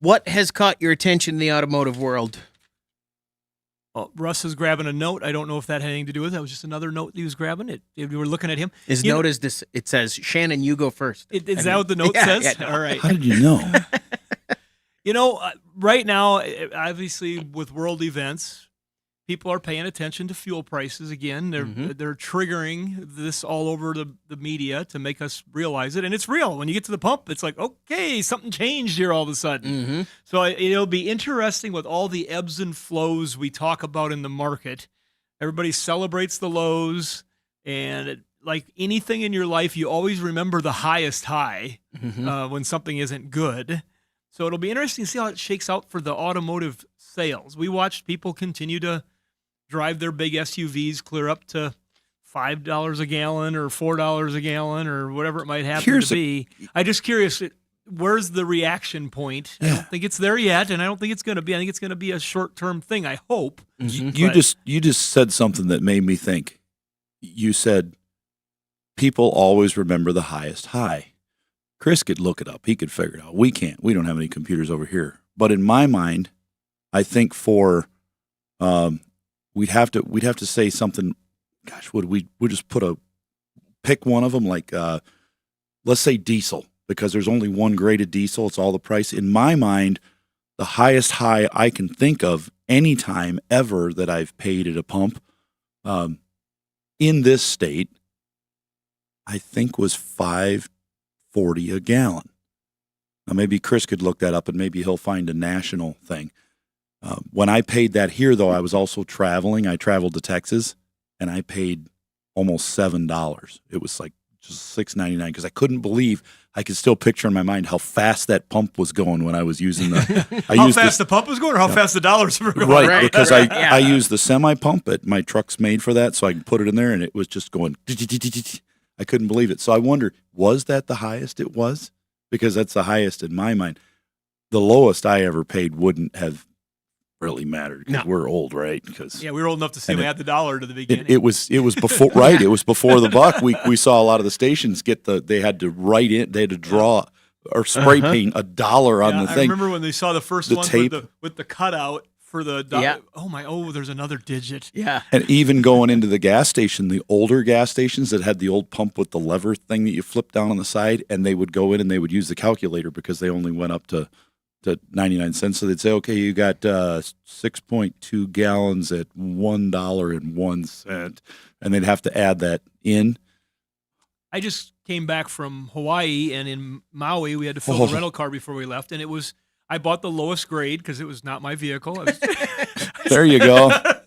What has caught your attention in the automotive world? Oh, Russ is grabbing a note. I don't know if that had anything to do with it. That was just another note he was grabbing. We were looking at him. His note is this. It says, Shannon, you go first. Is that what the note says? Yeah, no. All right. How did you know? Right now, obviously, with world events, people are paying attention to fuel prices again. They're triggering this all over the media to make us realize it, and it's real. When you get to the pump, it's like, okay, something changed here all of a sudden. Mm-hmm. So it'll be interesting with all the ebbs and flows we talk about in the market. Everybody celebrates the lows, and like anything in your life, you always remember the highest high when something isn't good. So it'll be interesting to see how it shakes out for the automotive sales. We watched people continue to drive their big SUVs clear up to $5 a gallon or $4 a gallon or whatever it might happen to be. I'm just curious, where's the reaction point? I don't think it's there yet, and I don't think it's going to be. I think it's going to be a short-term thing, I hope. You just said something that made me think. You said people always remember the highest high. Chris could look it up. He could figure it out. We can't. We don't have any computers over here. But in my mind, I think for we'd have to say something. Gosh, would we just pick one of them? Like let's say diesel, because there's only one grade of diesel. It's all the price. In my mind, the highest high I can think of any time ever that I've paid at a pump in this state, I think was $5.40 a gallon. Now maybe Chris could look that up, and maybe he'll find a national thing. When I paid that here, though, I was also traveling. I traveled to Texas, and I paid almost $7. It was like just $6.99 because I couldn't believe I could still picture in my mind how fast that pump was going when I was using the. How fast the pump was going, or how fast the dollars were going? Right, because I used the semi pump. My truck's made for that, so I can put it in there, and it was just going. I couldn't believe it. So I wonder, was that the highest it was? Because that's the highest in my mind. The lowest I ever paid wouldn't have really mattered because we're old, right? Because we were old enough to see we had the dollar to the beginning. It was before, right? It was before the buck. We saw a lot of the stations they had to write in, they had to draw or spray paint $1 on the thing. I remember when they saw the first one with the cutout for the there's another digit. Yeah. And even going into the gas station, the older gas stations that had the old pump with the lever thing that you flip down on the side, and they would go in and they would use the calculator because they only went up to 99 cents. So they'd say, okay, you got 6.2 gallons at $1.01, and they'd have to add that in. I just came back from Hawaii, and in Maui we had to fill the rental car before we left, and I bought the lowest grade because it was not my vehicle. There you go. Did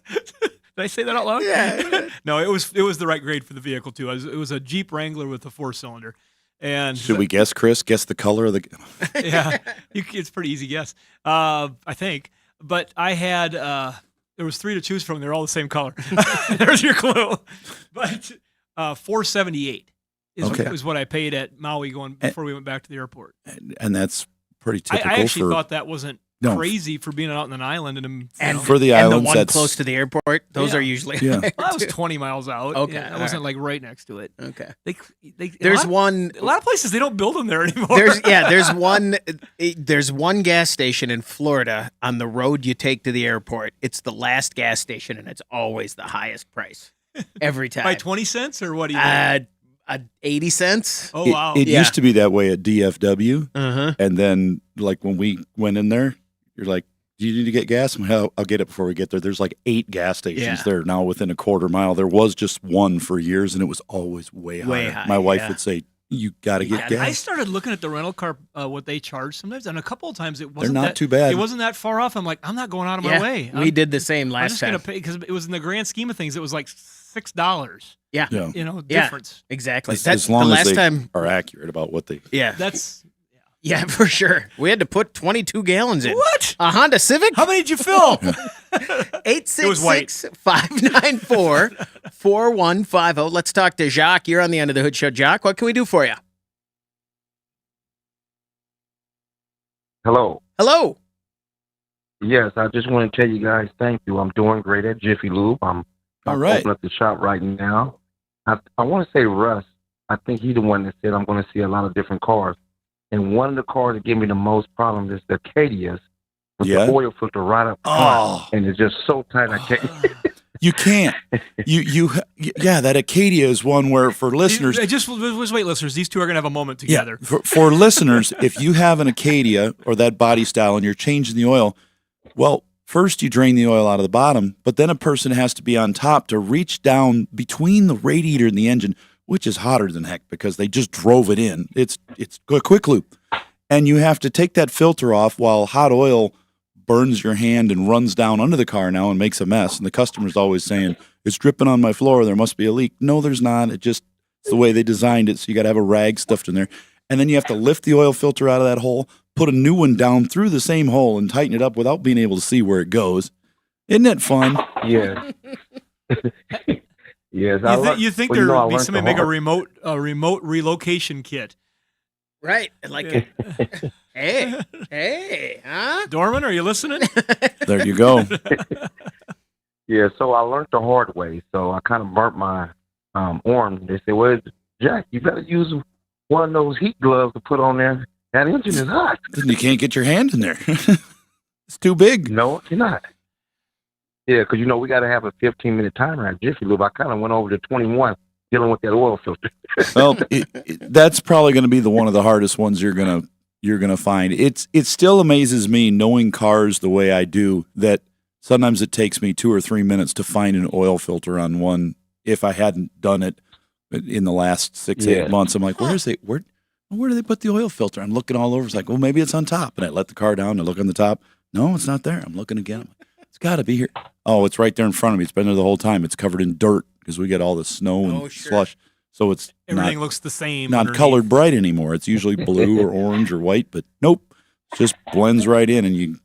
I say that out loud? Yeah. No, it was the right grade for the vehicle too. It was a Jeep Wrangler with a 4-cylinder. And should we guess, Chris? Guess the color of the. Yeah, it's a pretty easy guess. I think, but I had there was 3 to choose from. They're all the same color. There's your clue. But $4.78 is what I paid at Maui before we went back to the airport. And that's pretty typical. I actually thought that wasn't crazy for being out on an island and for the islands, the one close to the airport. Those are usually well, that was 20 miles out. Okay, that wasn't like right next to it. Okay, a lot of places they don't build them there anymore. There's one gas station in Florida on the road you take to the airport. It's the last gas station, and it's always the highest price every time. By 20 cents or what do you think? 80 cents. Oh, wow. It used to be that way at DFW. And then, like, when we went in there, you're like, do you need to get gas? I'll get it before we get there. There's like 8 gas stations there now within a quarter mile. There was just one for years, and it was always way high. My wife would say, you got to get gas. I started looking at the rental car, what they charge sometimes, and a couple of times it wasn't They're not too bad. It wasn't that far off. I'm like, I'm not going out of my way. We did the same last time. I'm just going to pay, because it was in the grand scheme of things, it was like $6. Yeah. Difference. Exactly. As long as they are accurate about what they. Yeah. Yeah, for sure. We had to put 22 gallons in. What? A Honda Civic? How many did you fill? 866-594-4150. Let's talk to Jacques. You're on the End of the Hood Show. Jacques, what can we do for you? Hello. Hello. Yes, I just want to tell you guys thank you. I'm doing great at Jiffy Lube. I'm opening up the shop right now. I want to say Russ. I think he's the one that said I'm going to see a lot of different cars And one of the cars that give me the most problem is the Acadias with Yeah. the oil filter right up front, and it's just so tight I can't. You can't. Yeah, that Acadia is one where for listeners. Just wait, listeners. These two are going to have a moment together. Yeah, for listeners, if you have an Acadia or that body style and you're changing the oil, well, first you drain the oil out of the bottom, but then a person has to be on top to reach down between the radiator and the engine, which is hotter than heck because they just drove it in. It's a quick loop. And you have to take that filter off while hot oil burns your hand and runs down under the car now and makes a mess. And the customer's always saying, it's dripping on my floor. There must be a leak. No, there's not. It's the way they designed it. So you got to have a rag stuffed in there. And then you have to lift the oil filter out of that hole, put a new one down through the same hole and tighten it up without being able to see where it goes. Isn't that fun? Yes. Yes. You think there would be somebody make a remote relocation kit? Right. Like, hey, huh? Dorman, are you listening? There you go. Yeah, so I learned the hard way. So I kind of burnt my arm. They said, well, Jack, you better use one of those heat gloves to put on there. That engine is hot. Then you can't get your hand in there. It's too big. No, you're not. Yeah, because, we got to have a 15-minute timer at Jiffy Lube. I kind of went over to 21 dealing with that oil filter. Well, that's probably going to be one of the hardest ones you're gonna find. It still amazes me knowing cars the way I do that sometimes it takes me 2 or 3 minutes to find an oil filter on one. If I hadn't done it in the last 6-8 months, I'm like, where do they put the oil filter? I'm looking all over. It's like, well, maybe it's on top. And I let the car down and I look on the top. No, it's not there. I'm looking again. I'm like, it's got to be here. Oh, it's right there in front of me. It's been there the whole time. It's covered in dirt because we get all the snow and slush. So it's everything looks the same. Not underneath. colored bright anymore. It's usually blue or orange or white, but nope. It just blends right in and it's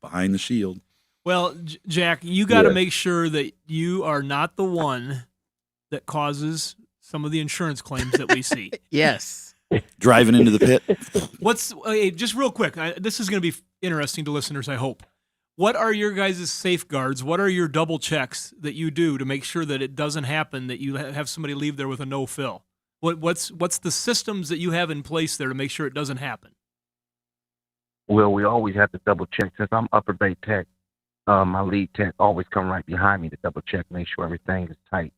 behind the shield. Well, Jack, you got to make sure that you are not the one that causes some of the insurance claims that we see. Yes. Driving into the pit. Just real quick, this is going to be interesting to listeners, I hope. What are your guys' safeguards? What are your double checks that you do to make sure that it doesn't happen, that you have somebody leave there with a no fill? What's the systems that you have in place there to make sure it doesn't happen? Well, we always have to double check. Since I'm upper bay tech, my lead tech always come right behind me to double check, make sure everything is tight.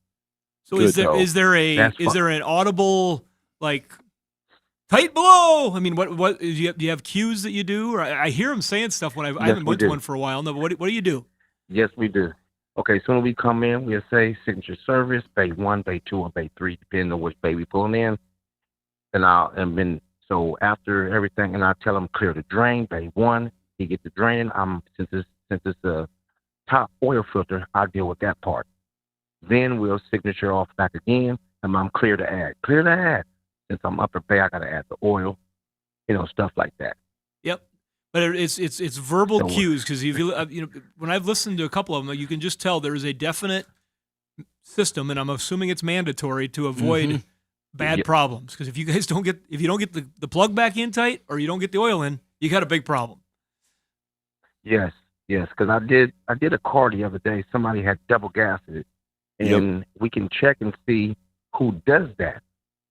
So is there an audible like tight below? I mean, what do you have cues that you do? Or I hear them saying stuff when I haven't went to one for a while. No, but what do you do? Yes, we do. Okay, soon as we come in, we'll say signature service, bay 1, bay 2, or bay 3, depending on which bay we pulling in. So after everything, and I tell them clear the drain, bay 1, he gets the drain. Since it's a top oil filter, I deal with that part. Then we'll signature off back again, and I'm clear to add. Clear to add. Since I'm upper bay, I got to add the oil, stuff like that. Yep. But it's verbal cues, because when I've listened to a couple of them, you can just tell there is a definite system, and I'm assuming it's mandatory to avoid bad problems. Because if you guys don't get the plug back in tight, or you don't get the oil in, you got a big problem. Yes, because I did a car the other day. Somebody had double gassed it, and we can check and see who does that.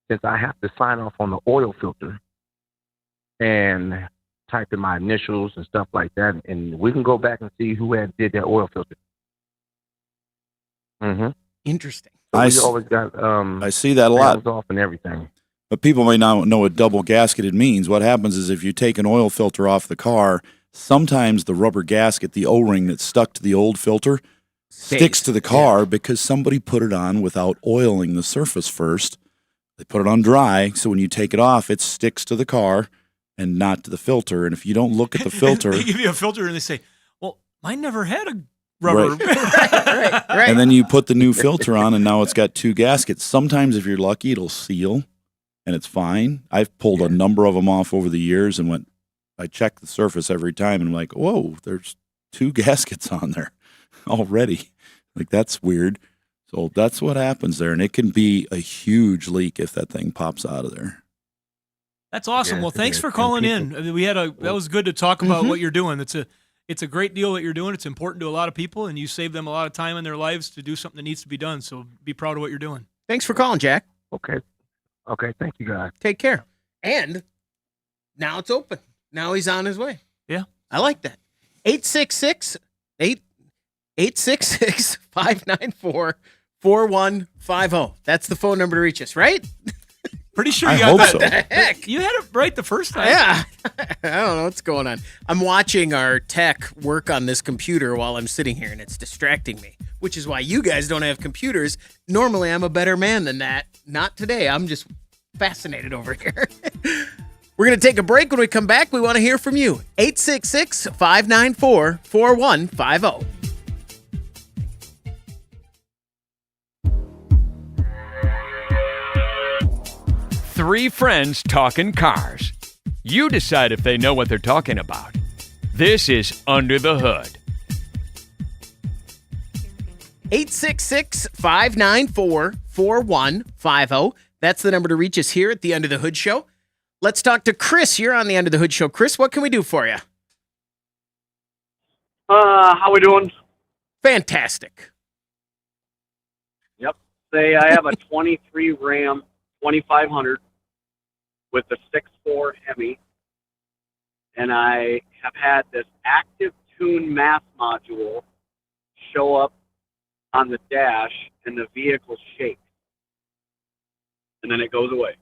Since I have to sign off on the oil filter and type in my initials and stuff like that, and we can go back and see who did that oil filter. Mm-hmm. Interesting. So we always got I see that a lot. Off and everything. But people may not know what double gasketed means. What happens is if you take an oil filter off the car, sometimes the rubber gasket, the O-ring that's stuck to the old filter, sticks to the car because somebody put it on without oiling the surface first. They put it on dry, so when you take it off, it sticks to the car and not to the filter. And if you don't look at the filter... They give you a filter and they say, well, mine never had a rubber. Right. And then you put the new filter on, and now it's got 2 gaskets. Sometimes, if you're lucky, it'll seal, and it's fine. I've pulled a number of them off over the years and I check the surface every time, and I'm like, whoa, there's 2 gaskets on there already. Like, that's weird. So that's what happens there, and it can be a huge leak if that thing pops out of there. That's awesome. Well, thanks for calling in. I mean, that was good to talk about what you're doing. It's a great deal that you're doing. It's important to a lot of people, and you save them a lot of time in their lives to do something that needs to be done. So be proud of what you're doing. Thanks for calling, Jack. Okay, thank you, guys. Take care. And Now it's open. Now he's on his way. Yeah. I like that. 866-594-4150. That's the phone number to reach us, right? Pretty sure I you hope got so. that. The heck? You had it right the first time. Yeah. I don't know what's going on. I'm watching our tech work on this computer while I'm sitting here, and it's distracting me, which is why you guys don't have computers. Normally, I'm a better man than that. Not today. I'm just fascinated over here. We're going to take a break. When we come back, we want to hear from you. 866-594-4150. Three friends talking cars. You decide if they know what they're talking about. This is Under the Hood. 866-594-4150. That's the number to reach us here at the Under the Hood Show. Let's talk to Chris. You're on the Under the Hood Show. Chris, what can we do for you? How we doing? Fantastic. Yep. Say I have a 23 Ram 2500 with a 6.4 Hemi, and I have had this active tune mass module show up on the dash, and the vehicle shakes, and then it goes away.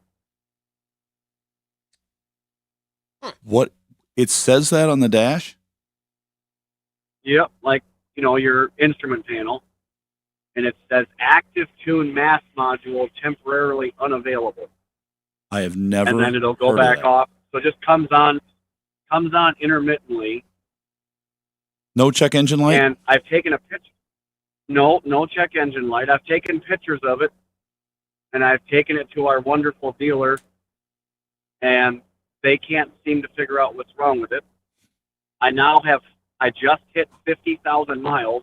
What? It says that on the dash? Yep, like, your instrument panel, and it says active tune mass module temporarily unavailable. I have never. And then it'll go heard of back that. off. So it just comes on intermittently. No check engine light? And I've taken a picture. No check engine light. I've taken pictures of it, and I've taken it to our wonderful dealer, and they can't seem to figure out what's wrong with it. I just hit 50,000 miles.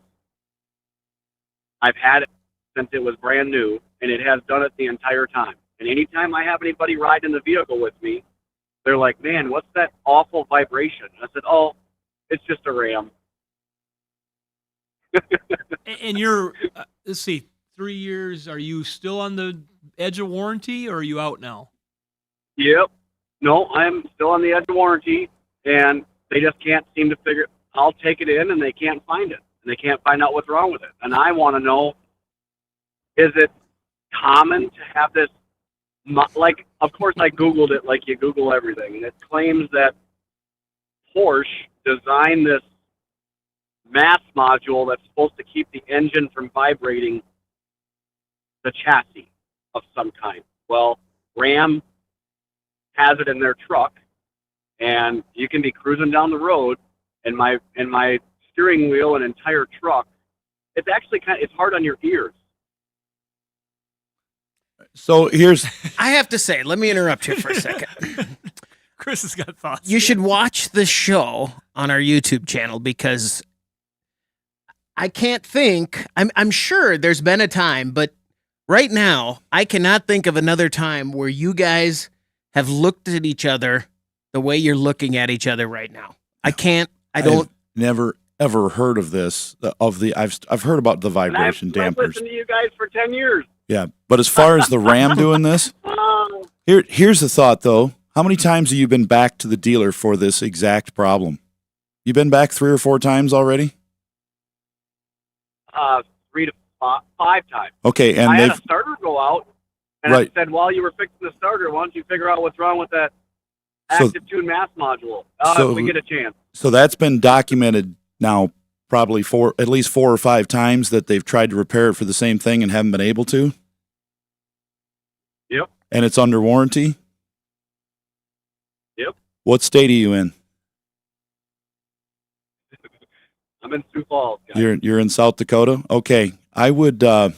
I've had it since it was brand new, and it has done it the entire time. And anytime I have anybody ride in the vehicle with me, they're like, man, what's that awful vibration? I said, oh, it's just a Ram. And you're, let's see, 3 years. Are you still on the edge of warranty, or are you out now? Yep. No, I'm still on the edge of warranty, and they just can't seem to figure. I'll take it in, and they can't find it, and they can't find out what's wrong with it. And I want to know, is it common to have this? Like, of course, I Googled it like you Google everything, and it claims that Porsche designed this mass module that's supposed to keep the engine from vibrating the chassis of some kind. Well, Ram has it in their truck, and you can be cruising down the road, and my steering wheel and entire truck, it's actually it's hard on your ears. So here's. I have to say, let me interrupt you for a second. Chris has got thoughts. You should watch the show on our YouTube channel, because I can't think. I'm sure there's been a time, but right now I cannot think of another time where you guys have looked at each other the way you're looking at each other right now. I can't. I don't. I've never ever heard of this. I've heard about the vibration I've dampers. listened to you guys for 10 years. Yeah, but as far as the Ram doing this, here's the thought though. How many times have you been back to the dealer for this exact problem? You been back 3 or 4 times already? 3 to 5 times. Okay, and I had they've a starter go out, and Right. I said, while you were fixing the starter, why don't you figure out what's wrong with that So- active tune mass module? so- If we get a chance. so that's been documented now probably at least 4 or 5 times that they've tried to repair it for the same thing and haven't been able to. Yep. And it's under warranty. Yep. What state are you in? I'm in Sioux Falls, guys. You're in South Dakota. Okay, I would Yep.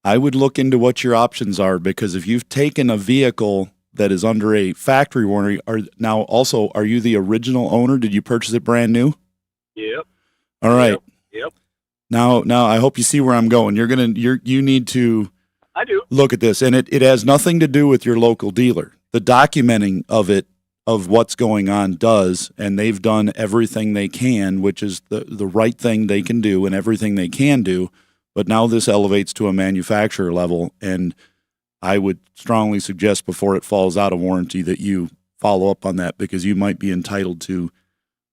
I would look into what your options are, because if you've taken a vehicle that is under a factory warranty, are you the original owner? Did you purchase it brand new? Yep. All right. Yep. Now I hope you see where I'm going. You need to I do. look at this, and it has nothing to do with your local dealer. The documenting of what's going on does, and they've done everything they can, which is the right thing they can do and everything they can do. But now this elevates to a manufacturer level, and I would strongly suggest before it falls out of warranty that you follow up on that because you might be entitled to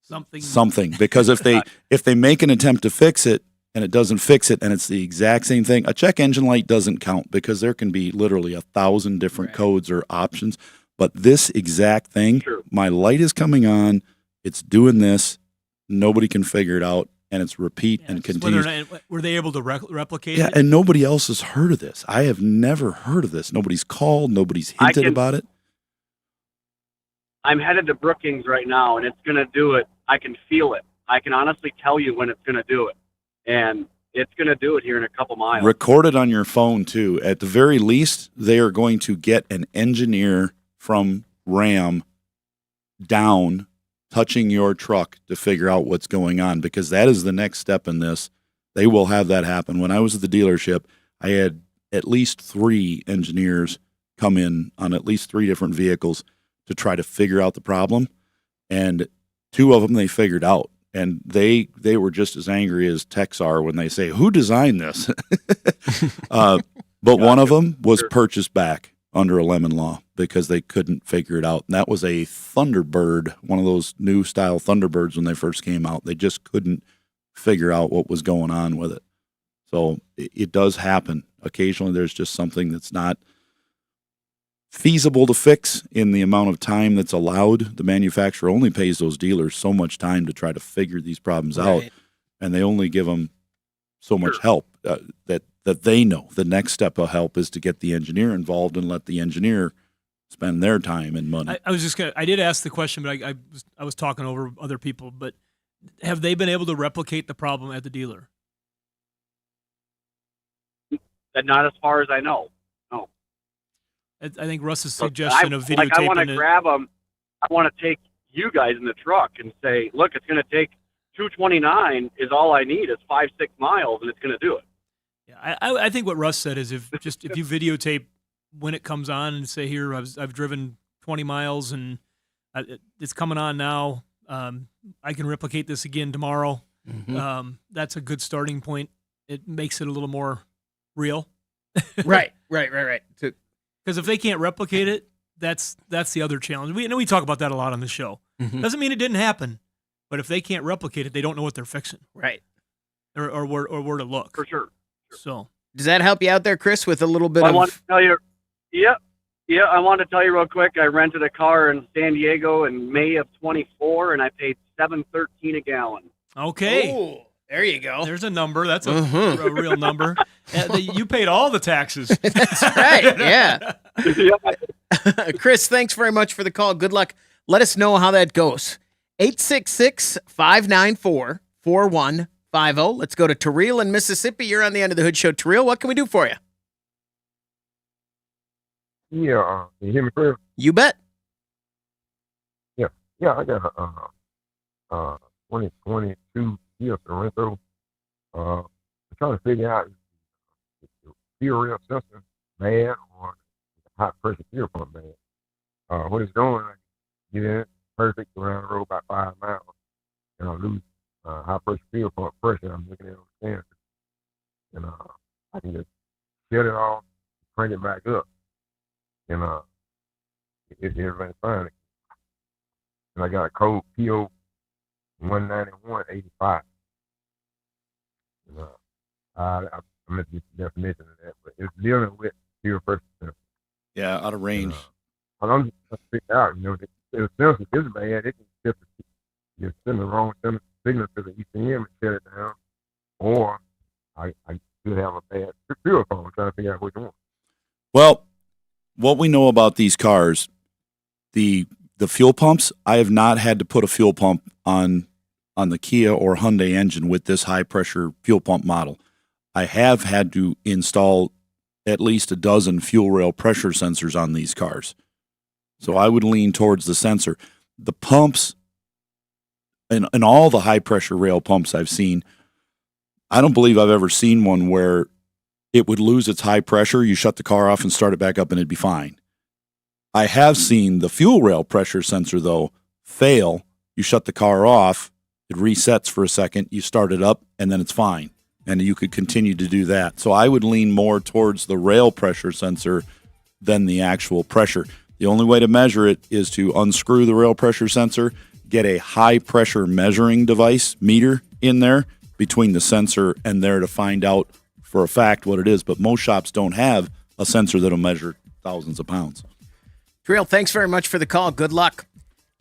Something. Because if they make an attempt to fix it and it doesn't fix it and it's the exact same thing, a check engine light doesn't count because there can be literally 1,000 different codes or options. But this exact thing, my light is coming on, it's doing this, nobody can figure it out, and it's repeat and continues. Were they able to replicate it? Yeah, and nobody else has heard of this. I have never heard of this. Nobody's called, nobody's hinted about it. I'm headed to Brookings right now, and it's going to do it. I can feel it. I can honestly tell you when it's going to do it. And it's going to do it here in a couple miles. Record it on your phone, too. At the very least, they are going to get an engineer from Ram down, touching your truck to figure out what's going on, because that is the next step in this. They will have that happen. When I was at the dealership, I had at least 3 engineers come in on at least 3 different vehicles to try to figure out the problem. And 2 of them they figured out. And they were just as angry as techs are when they say, who designed this? But one of them was purchased back under a lemon law because they couldn't figure it out. And that was a Thunderbird, one of those new style Thunderbirds when they first came out. They just couldn't figure out what was going on with it. So it does happen. Occasionally there's just something that's not feasible to fix in the amount of time that's allowed. The manufacturer only pays those dealers so much time to try to figure these problems out, and they only give them so much help that they know the next step of help is to get the engineer involved and let the engineer spend their time and money. I did ask the question, but I was talking over other people, but have they been able to replicate the problem at the dealer? Not as far as I know. I think Russ's suggestion of videotaping I want to grab them. I want to take you guys in the truck and say, look, it's going to take 229 is all I need. It's 5-6 miles, and it's going to do it. Yeah, I think what Russ said is if you videotape when it comes on and say, here, I've driven 20 miles and it's coming on now. I can replicate this again tomorrow. Mm-hmm. That's a good starting point. It makes it a little more real. Right. Because if they can't replicate it, that's the other challenge. We talk about that a lot on the show. Mm-hmm. Doesn't mean it didn't happen, but if they can't replicate it, they don't know what they're fixing. Right. Or where to look. For sure. So does that help you out there, Chris, with a little bit I want to tell you, yeah, I want to tell you real quick, I rented a car in San Diego in May of 24, and I paid $7.13 a gallon. Okay. Ooh, there you go. There's a number. That's a real number. You paid all the taxes. That's right, yeah. Chris, thanks very much for the call. Good luck. Let us know how that goes. 866-594-4150. Let's go to Terrell in Mississippi. You're on the End of the Hood Show. Terrell, what can we do for you? Yeah, can you hear me, Chris? You bet. Yeah, I got a 2022 Kia Sorento. I'm trying to figure out if the fuel rail sensor bad or the high pressure fuel pump bad. What it's doing, I get in it perfect around the road about 5 miles, and I lose high pressure fuel pump pressure. I'm looking at it on the sensor, and I can just shut it off, crank it back up, and everything's fine. And I got a code PO 19185. And I missed the definition of that, but it's dealing with fuel pressure sensor. Yeah, out of range. I'm just trying to figure out, the sensor is bad. It can just send the wrong signal to the ECM and shut it down, or I could have a bad fuel pump. I'm trying to figure out which one. Well, what we know about these cars, the fuel pumps, I have not had to put a fuel pump on the Kia or Hyundai engine with this high pressure fuel pump model. I have had to install at least a dozen fuel rail pressure sensors on these cars. So I would lean towards the sensor. The pumps and all the high pressure rail pumps I've seen, I don't believe I've ever seen one where it would lose its high pressure, you shut the car off and start it back up and it'd be fine. I have seen the fuel rail pressure sensor, though, fail. You shut the car off, it resets for a second, you start it up, and then it's fine. And you could continue to do that. So I would lean more towards the rail pressure sensor than the actual pressure. The only way to measure it is to unscrew the rail pressure sensor, get a high-pressure measuring device, meter, in there between the sensor and there to find out for a fact what it is. But most shops don't have a sensor that'll measure thousands of pounds. Trail, thanks very much for the call. Good luck.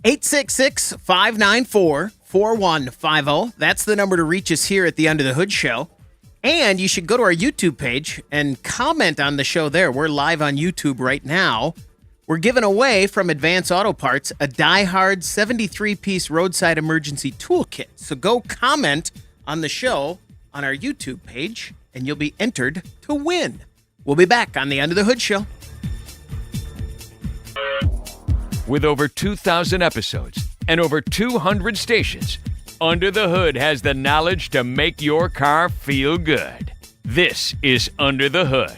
866-594-4150. That's the number to reach us here at the Under the Hood Show. And you should go to our YouTube page and comment on the show there. We're live on YouTube right now. We're giving away from Advance Auto Parts a DieHard 73-piece roadside emergency toolkit. So go comment on the show on our YouTube page, and you'll be entered to win. We'll be back on the Under the Hood Show. With over 2,000 episodes and over 200 stations, Under the Hood has the knowledge to make your car feel good. This is Under the Hood.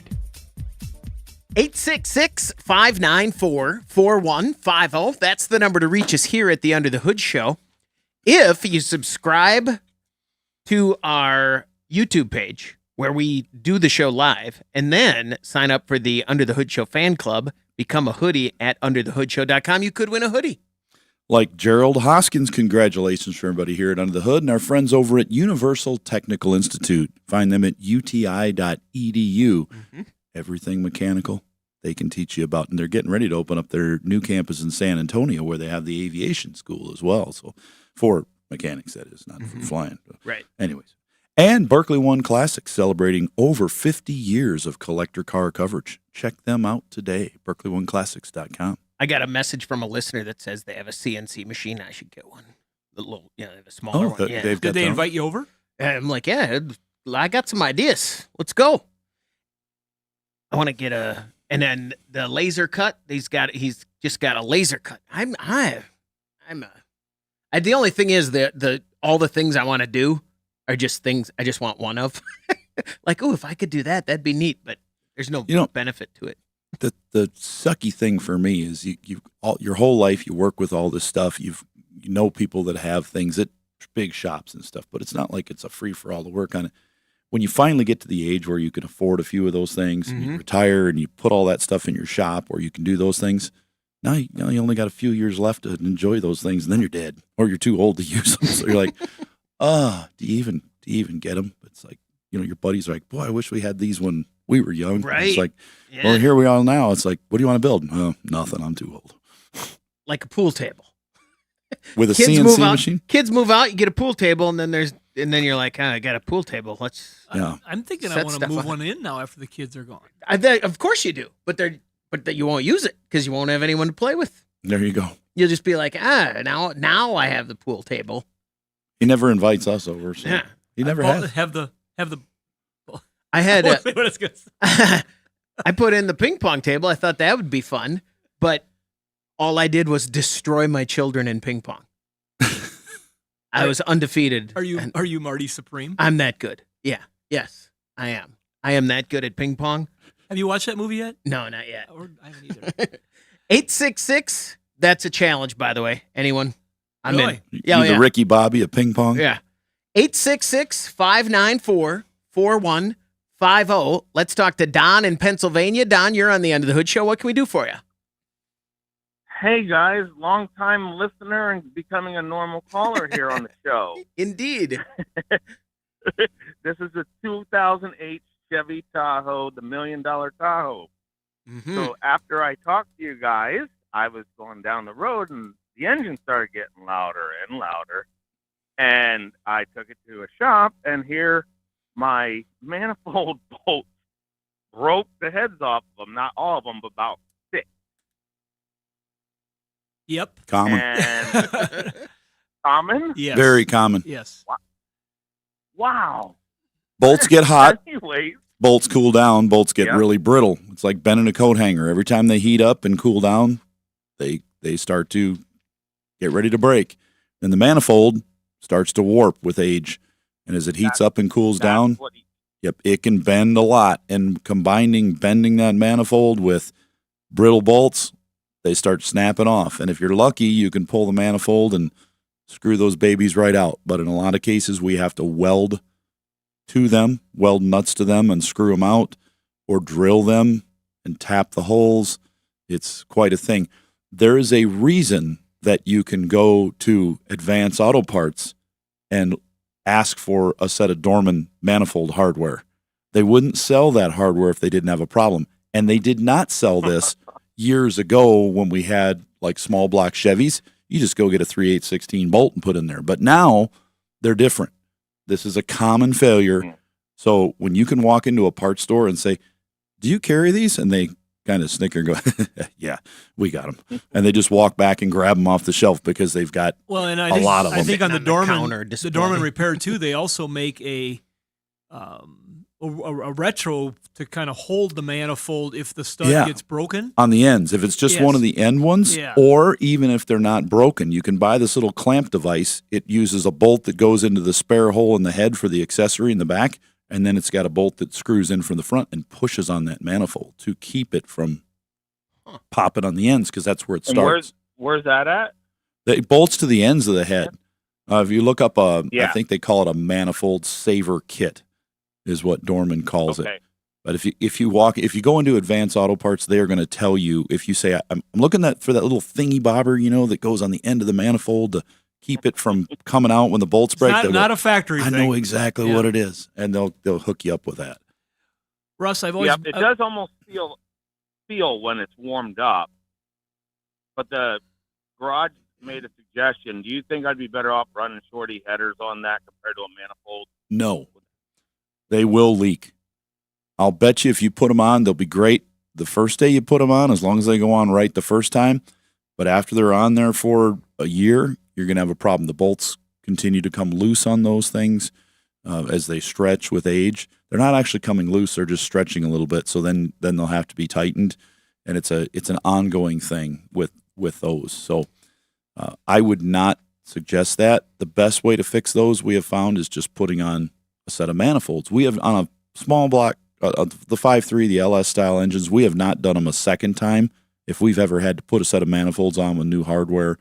866-594-4150. That's the number to reach us here at the Under the Hood Show. If you subscribe to our YouTube page where we do the show live and then sign up for the Under the Hood Show fan club, become a hoodie at underthehoodshow.com, you could win a hoodie. Like Gerald Hoskins, congratulations for everybody here at Under the Hood and our friends over at Universal Technical Institute. Find them at uti.edu. Mm-hmm. Everything mechanical they can teach you about. And they're getting ready to open up their new campus in San Antonio where they have the aviation school as well. So for mechanics, that is, not for flying. But right. Anyways. And Berkeley One Classics celebrating over 50 years of collector car coverage. Check them out today, berkeleyoneclassics.com. I got a message from a listener that says they have a CNC machine. I should get one. The little, they have a smaller one. Yeah. Did Did they invite you over? And I'm like, yeah, I got some ideas. Let's go. I want to get and then the laser cut. He's just got a laser cut. The only thing is all the things I want to do are just things I just want one of. Like, if I could do that, that'd be neat. But there's no benefit to it. The sucky thing for me is your whole life you work with all this stuff. You know people that have things at big shops and stuff, but it's not like it's a free for all to work on it. When you finally get to the age where you can afford a few of those things, and you retire and you put all that stuff in your shop, or you can do those things. Now you only got a few years left to enjoy those things, and then you're dead, or you're too old to use them. So you're like, do you even get them? It's like, your buddies are like, boy, I wish we had these when we were young. Right. It's like, well, here we are now. It's like, what do you want to build? Nothing. I'm too old. Like a pool table. With a Kids CNC machine? Kids move out, you get a pool table, and then you're like, I got a pool table. I'm thinking I want to move one in now after the kids are gone. Of course you do, but that you won't use it because you won't have anyone to play with. There you go. You'll just be like, now I have the pool table. He never invites us over, so Yeah. he never has. Have the. I had What it's gonna say. I put in the ping pong table. I thought that would be fun, but all I did was destroy my children in ping pong. I was undefeated. Are you Marty Supreme? I'm that good. Yeah. Yes, I am. I am that good at ping pong. Have you watched that movie yet? No, not yet. I haven't either. 866. That's a challenge, by the way. Anyone? I'm Really? in. You the Ricky Bobby of ping pong? Yeah. 866-594-4150. Let's talk to Don in Pennsylvania. Don, you're on the Under the Hood Show. What can we do for you? Hey, guys. Long-time listener and becoming a normal caller here on the show. Indeed. This is a 2008 Chevy Tahoe, the $1 Million Tahoe. Mm-hmm. So after I talked to you guys, I was going down the road, and the engine started getting louder and louder. And I took it to a shop, and here my manifold bolts broke the heads off of them. Not all of them, but about 6. Yep. Common. And common? Yes. Very common. Yes. Wow. Bolts get hot. Anyways, Bolts cool down. Bolts get Yeah. really brittle. It's like bending a coat hanger. Every time they heat up and cool down, they start to get ready to break. And the manifold starts to warp with age. And as it heats up and cools down, it can bend a lot. And bending that manifold with brittle bolts, they start snapping off. And if you're lucky, you can pull the manifold and screw those babies right out. But in a lot of cases, we have to weld to them, weld nuts to them and screw them out, or drill them and tap the holes. It's quite a thing. There is a reason that you can go to Advance Auto Parts and ask for a set of Dorman manifold hardware. They wouldn't sell that hardware if they didn't have a problem. And they did not sell this years ago when we had like small block Chevys. You just go get a 3/8/16 bolt and put in there. But now they're different. This is a common failure. So when you can walk into a parts store and say, do you carry these? And they kind of snicker and go, yeah, we got them. And they just walk back and grab them off the shelf because they've got and a lot of them. I think on the counter Dorman repair too, they also make a retro to kind of hold the manifold if the stud gets broken. On the ends. If it's just one of the end ones, or even if they're not broken, you can buy this little clamp device. It uses a bolt that goes into the spare hole in the head for the accessory in the back, and then it's got a bolt that screws in from the front and pushes on that manifold to keep it from popping on the ends, because that's where it starts. Where's that at? It bolts to the ends of the head. If you look up, I think they call it a manifold saver kit, is what Dorman calls it. But if you go into Advanced Auto Parts, they are going to tell you, if you say, I'm looking for that little thingy bobber, that goes on the end of the manifold to keep it from coming out when the bolts break. It's not a factory thing. I know exactly what it is, and they'll hook you up with that. Russ, I've always it does almost feel when it's warmed up, but the garage made a suggestion. Do you think I'd be better off running shorty headers on that compared to a manifold? No. They will leak. I'll bet you if you put them on, they'll be great the first day you put them on, as long as they go on right the first time. But after they're on there for a year, you're going to have a problem. The bolts continue to come loose on those things as they stretch with age. They're not actually coming loose; they're just stretching a little bit. So then they'll have to be tightened, and it's an ongoing thing with those. So I would not suggest that. The best way to fix those, we have found, is just putting on a set of manifolds. We have on a small block, the 5.3, the LS style engines, we have not done them a second time. If we've ever had to put a set of manifolds on with new hardware,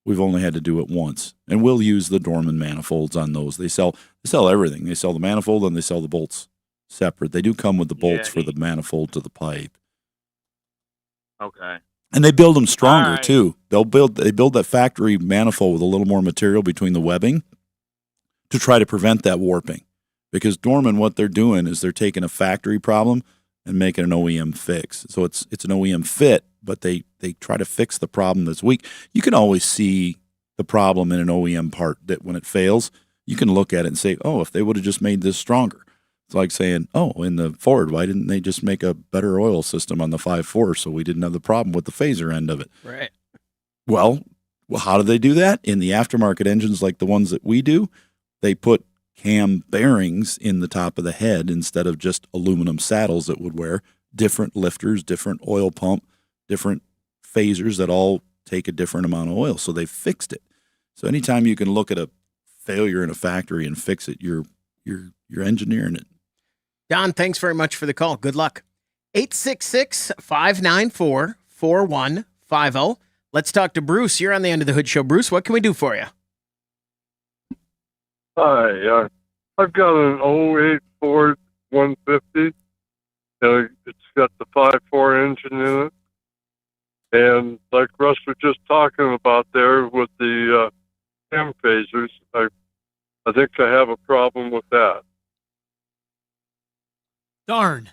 we've only had to do it once. And we'll use the Dorman manifolds on those. They sell everything. They sell the manifold and they sell the bolts separate. They do come with the bolts for the manifold to the pipe. Okay. And they build them stronger too. They build that factory manifold with a little more material between the webbing to try to prevent that warping. Because Dorman, what they're doing is they're taking a factory problem and making an OEM fix. So it's an OEM fit, but they try to fix the problem that's weak. You can always see the problem in an OEM part that when it fails, you can look at it and say, oh, if they would have just made this stronger. It's like saying, oh, in the Ford, why didn't they just make a better oil system on the 5.4 so we didn't have the problem with the phaser end of it? Right. Well, how do they do that? In the aftermarket engines like the ones that we do, they put cam bearings in the top of the head instead of just aluminum saddles that would wear, different lifters, different oil pump, different phasers that all take a different amount of oil. So they fixed it. So anytime you can look at a failure in a factory and fix it, you're engineering it. Don, thanks very much for the call. Good luck. 866-594-4150. Let's talk to Bruce. You're on the End of the Hood Show. Bruce, what can we do for you? Hi, I've got an '08 Ford 150. It's got the 5.4 engine in it. And like Russ was just talking about there with the cam phasers, I think I have a problem with that. Darn.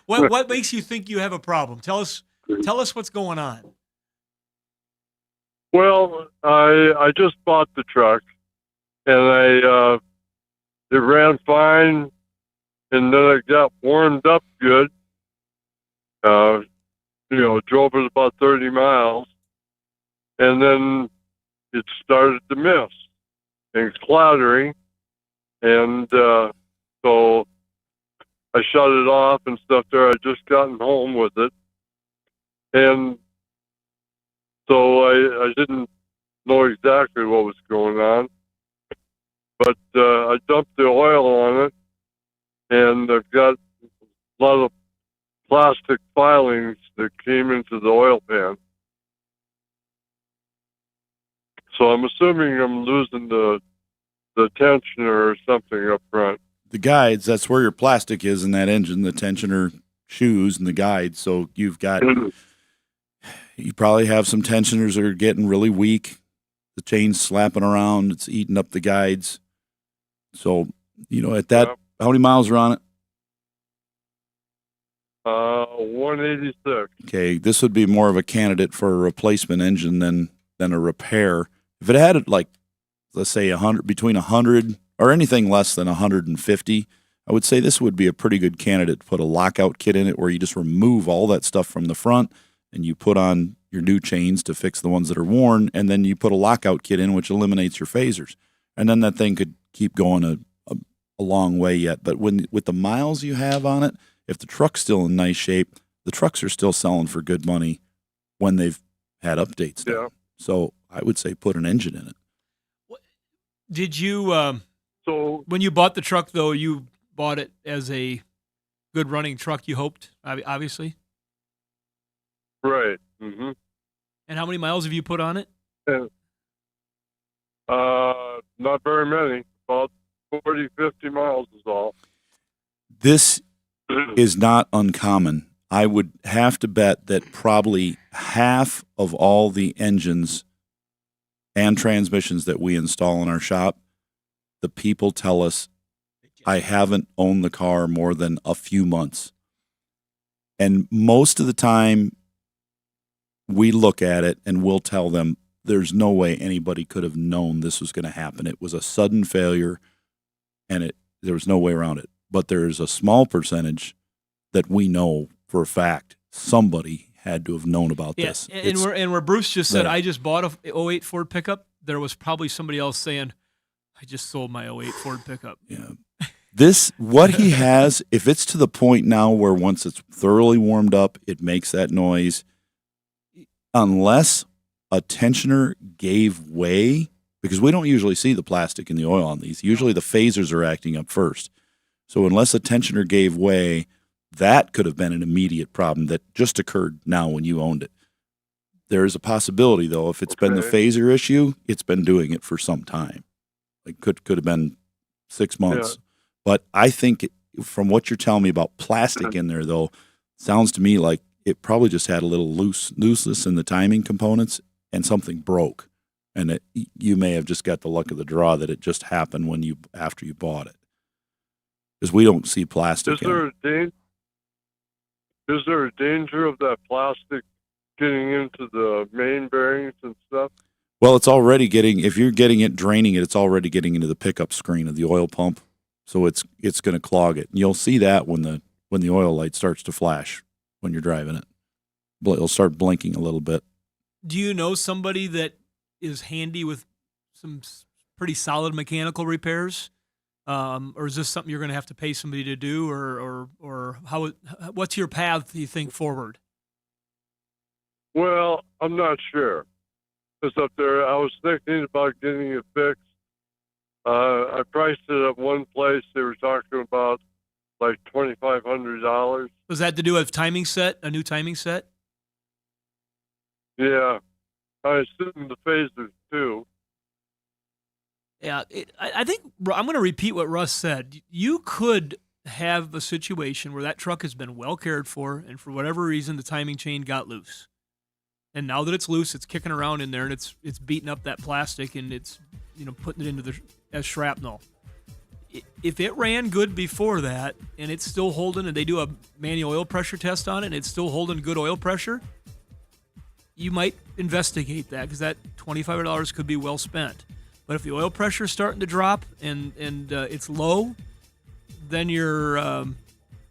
What makes you think you have a problem? Tell us what's going on. Well, I just bought the truck, and it ran fine, and then it got warmed up good. Drove it about 30 miles, and then it started to miss and clattering, and so I shut it off and stuff there. I just gotten home with it, and so I didn't know exactly what was going on, but I dumped the oil on it, and I've got a lot of plastic filings that came into the oil pan. So I'm assuming I'm losing the tensioner or something up front. The guides, that's where your plastic is in that engine. The tensioner shoes and the guide. So you probably have some tensioners that are getting really weak. The chain's slapping around. It's eating up the guides. So, at that, how many miles are on it? 186. Okay, this would be more of a candidate for a replacement engine than a repair. If it had let's say 100, between 100 or anything less than 150, I would say this would be a pretty good candidate to put a lockout kit in it where you just remove all that stuff from the front and you put on your new chains to fix the ones that are worn, and then you put a lockout kit in which eliminates your phasers. And then that thing could keep going a long way yet. But with the miles you have on it, if the truck's still in nice shape, the trucks are still selling for good money when they've had updates done. Yeah. So I would say put an engine in it. Did you, So when you bought the truck, though, you bought it as a good running truck, you hoped, obviously? right. Mm-hmm. And how many miles have you put on it? Not very many. About 40, 50 miles is all. This is not uncommon. I would have to bet that probably half of all the engines and transmissions that we install in our shop, the people tell us, I haven't owned the car more than a few months. And most of the time, we look at it and we'll tell them there's no way anybody could have known this was going to happen. It was a sudden failure, and there was no way around it. But there's a small percentage that we know for a fact somebody had to have known about this. And where Bruce just said, there. I just bought a 08 Ford pickup, there was probably somebody else saying, I just sold my 08 Ford pickup. Yeah. What he has, if it's to the point now where once it's thoroughly warmed up, it makes that noise, unless a tensioner gave way, because we don't usually see the plastic in the oil on these. Usually the phasers are acting up first. So unless a tensioner gave way, that could have been an immediate problem that just occurred now when you owned it. There is a possibility, though, if it's been the phaser issue, it's been doing it for some time. Like could have been 6 months. Yeah. But I think from what you're telling me about plastic in there, though, sounds to me like it probably just had a little looseness in the timing components and something broke. And you may have just got the luck of the draw that it just happened after you bought it. Because we don't see plastic in it. Is there a danger of that plastic getting into the main bearings and stuff? Well, it's already if you're getting it, draining it, it's already getting into the pickup screen of the oil pump. So it's going to clog it. And you'll see that when the oil light starts to flash when you're driving it. It'll start blinking a little bit. Do you know somebody that is handy with some pretty solid mechanical repairs? Or is this something you're going to have to pay somebody to do, or what's your path, do you think, forward? Well, I'm not sure. Because up there, I was thinking about getting it fixed. I priced it at one place. They were talking about like $2,500. Was that to do with a new timing set? Yeah. I assume the phasers too. Yeah, I think I'm going to repeat what Russ said. You could have a situation where that truck has been well cared for, and for whatever reason, the timing chain got loose. And now that it's loose, it's kicking around in there, and it's beating up that plastic, and it's putting it into as shrapnel. If it ran good before that, and it's still holding, and they do a manual oil pressure test on it, and it's still holding good oil pressure, you might investigate that, because that $2,500 could be well spent. But if the oil pressure is starting to drop and it's low, then you're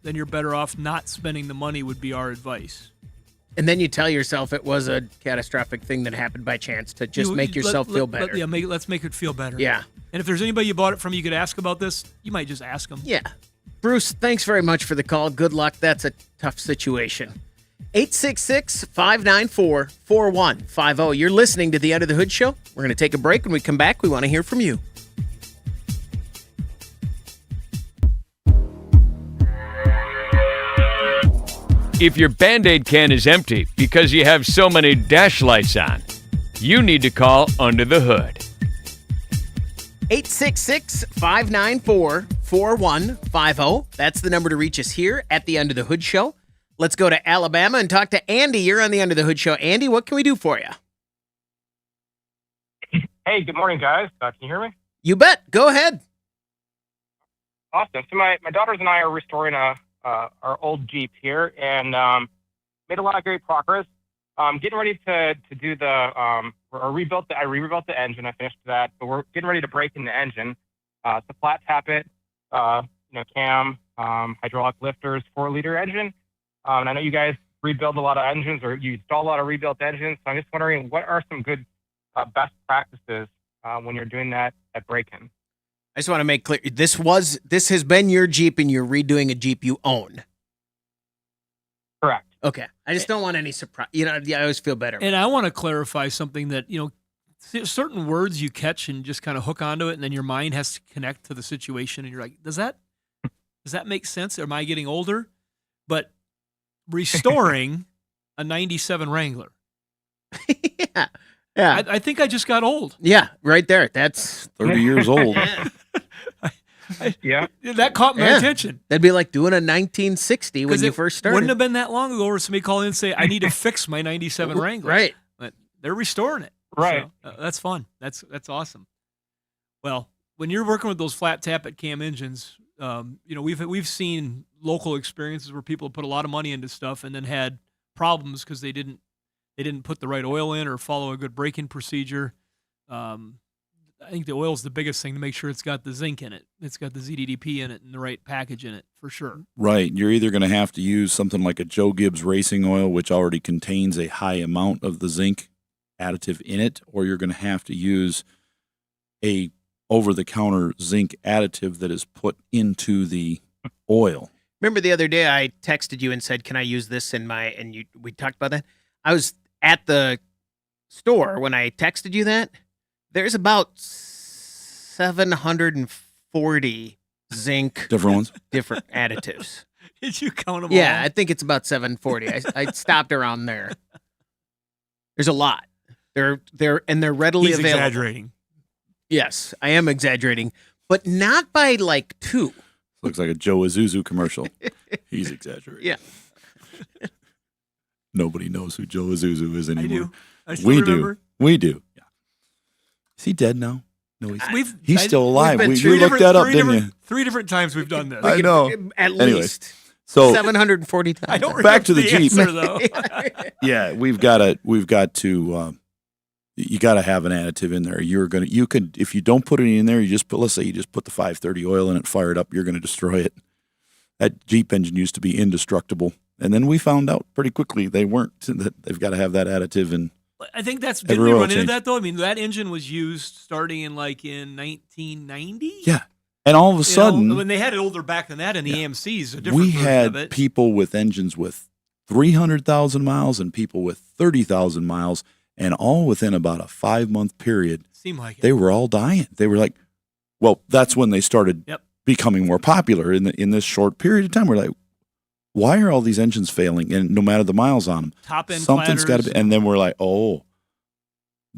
better off not spending the money, would be our advice. And then you tell yourself it was a catastrophic thing that happened by chance to just make yourself feel better. Let's make it feel better. Yeah. And if there's anybody you bought it from you could ask about this, you might just ask them. Yeah. Bruce, thanks very much for the call. Good luck. That's a tough situation. 866-594-4150. You're listening to the Under the Hood Show. We're going to take a break. When we come back, we want to hear from you. If your Band-Aid can is empty because you have so many dash lights on, you need to call Under the Hood. 866-594-4150. That's the number to reach us here at the Under the Hood Show. Let's go to Alabama and talk to Andy. You're on the Under the Hood show. Andy, what can we do for you? Hey, good morning, guys. Can you hear me? You bet. Go ahead. Awesome. So my daughters and I are restoring our old Jeep here, and made a lot of great progress. Getting ready to do I rebuilt the engine. I finished that, but we're getting ready to break in the engine to flat tap it. Cam, hydraulic lifters, 4-liter engine. And I know you guys rebuild a lot of engines, or you install a lot of rebuilt engines. So I'm just wondering, what are some good best practices when you're doing that at break-in? I just want to make clear, this has been your Jeep and you're redoing a Jeep you own. Correct. Okay. I just don't want any surprise. I always feel better. And I want to clarify something that, certain words you catch and just kind of hook onto it, and then your mind has to connect to the situation, and you're like, does that make sense? Am I getting older? But restoring a 97 Wrangler. Yeah. Yeah. I think I just got old. Yeah, right there. That's 30 years old. Yeah. That caught my attention. That'd be like doing a 1960 when you first started. Wouldn't have been that long ago where somebody called in and say, I need to fix my 97 Wrangler. Right. But they're restoring it. Right. So, that's fun. That's awesome. Well, when you're working with those flat tappet cam engines, we've seen local experiences where people put a lot of money into stuff and then had problems because they didn't put the right oil in or follow a good braking procedure. I think the oil is the biggest thing to make sure it's got the zinc in it. It's got the ZDDP in it and the right package in it for sure. Right. You're either going to have to use something like a Joe Gibbs racing oil, which already contains a high amount of the zinc additive in it, or you're going to have to use a over-the-counter zinc additive that is put into the oil. Remember the other day I texted you and said, can I use this in we talked about that? I was at the store when I texted you that. There's about 740 zinc Different additives. Did you count them Yeah, all? I think it's about 740. I stopped around there. There's a lot. They're readily He's available. exaggerating. Yes, I am exaggerating, but not by like 2. Looks like a Joe Isuzu commercial. He's exaggerating. Yeah. Nobody knows who Joe Isuzu is anymore. I still remember. We do. Yeah. Is he dead now? No, he's still alive. been You looked that up, didn't you? 3 different times we've done this. I know. At Anyway, least So 740 times. I don't remember back to the Jeep. answer, though. yeah, we've got to. You got to have an additive in there. You could if you don't put it in there, let's say you just put the 530 oil in it, fire it up, you're going to destroy it. That Jeep engine used to be indestructible, and then we found out pretty quickly they weren't. That they've got to have that additive in. I think didn't Every we oil run into change. that though? I mean, that engine was used starting in 1990. Yeah, and all of a sudden, when they had it older back than that in the AMCs, a different we version of had it. people with engines with 300,000 miles and people with 30,000 miles, and all within about a 5-month period, Seemed like it. they were all dying. They were like, well, that's when they started Yep. becoming more popular in this short period of time. We're like, why are all these engines failing? And no matter the miles on them, Top end something's got to cladders. be. And then we're like, oh,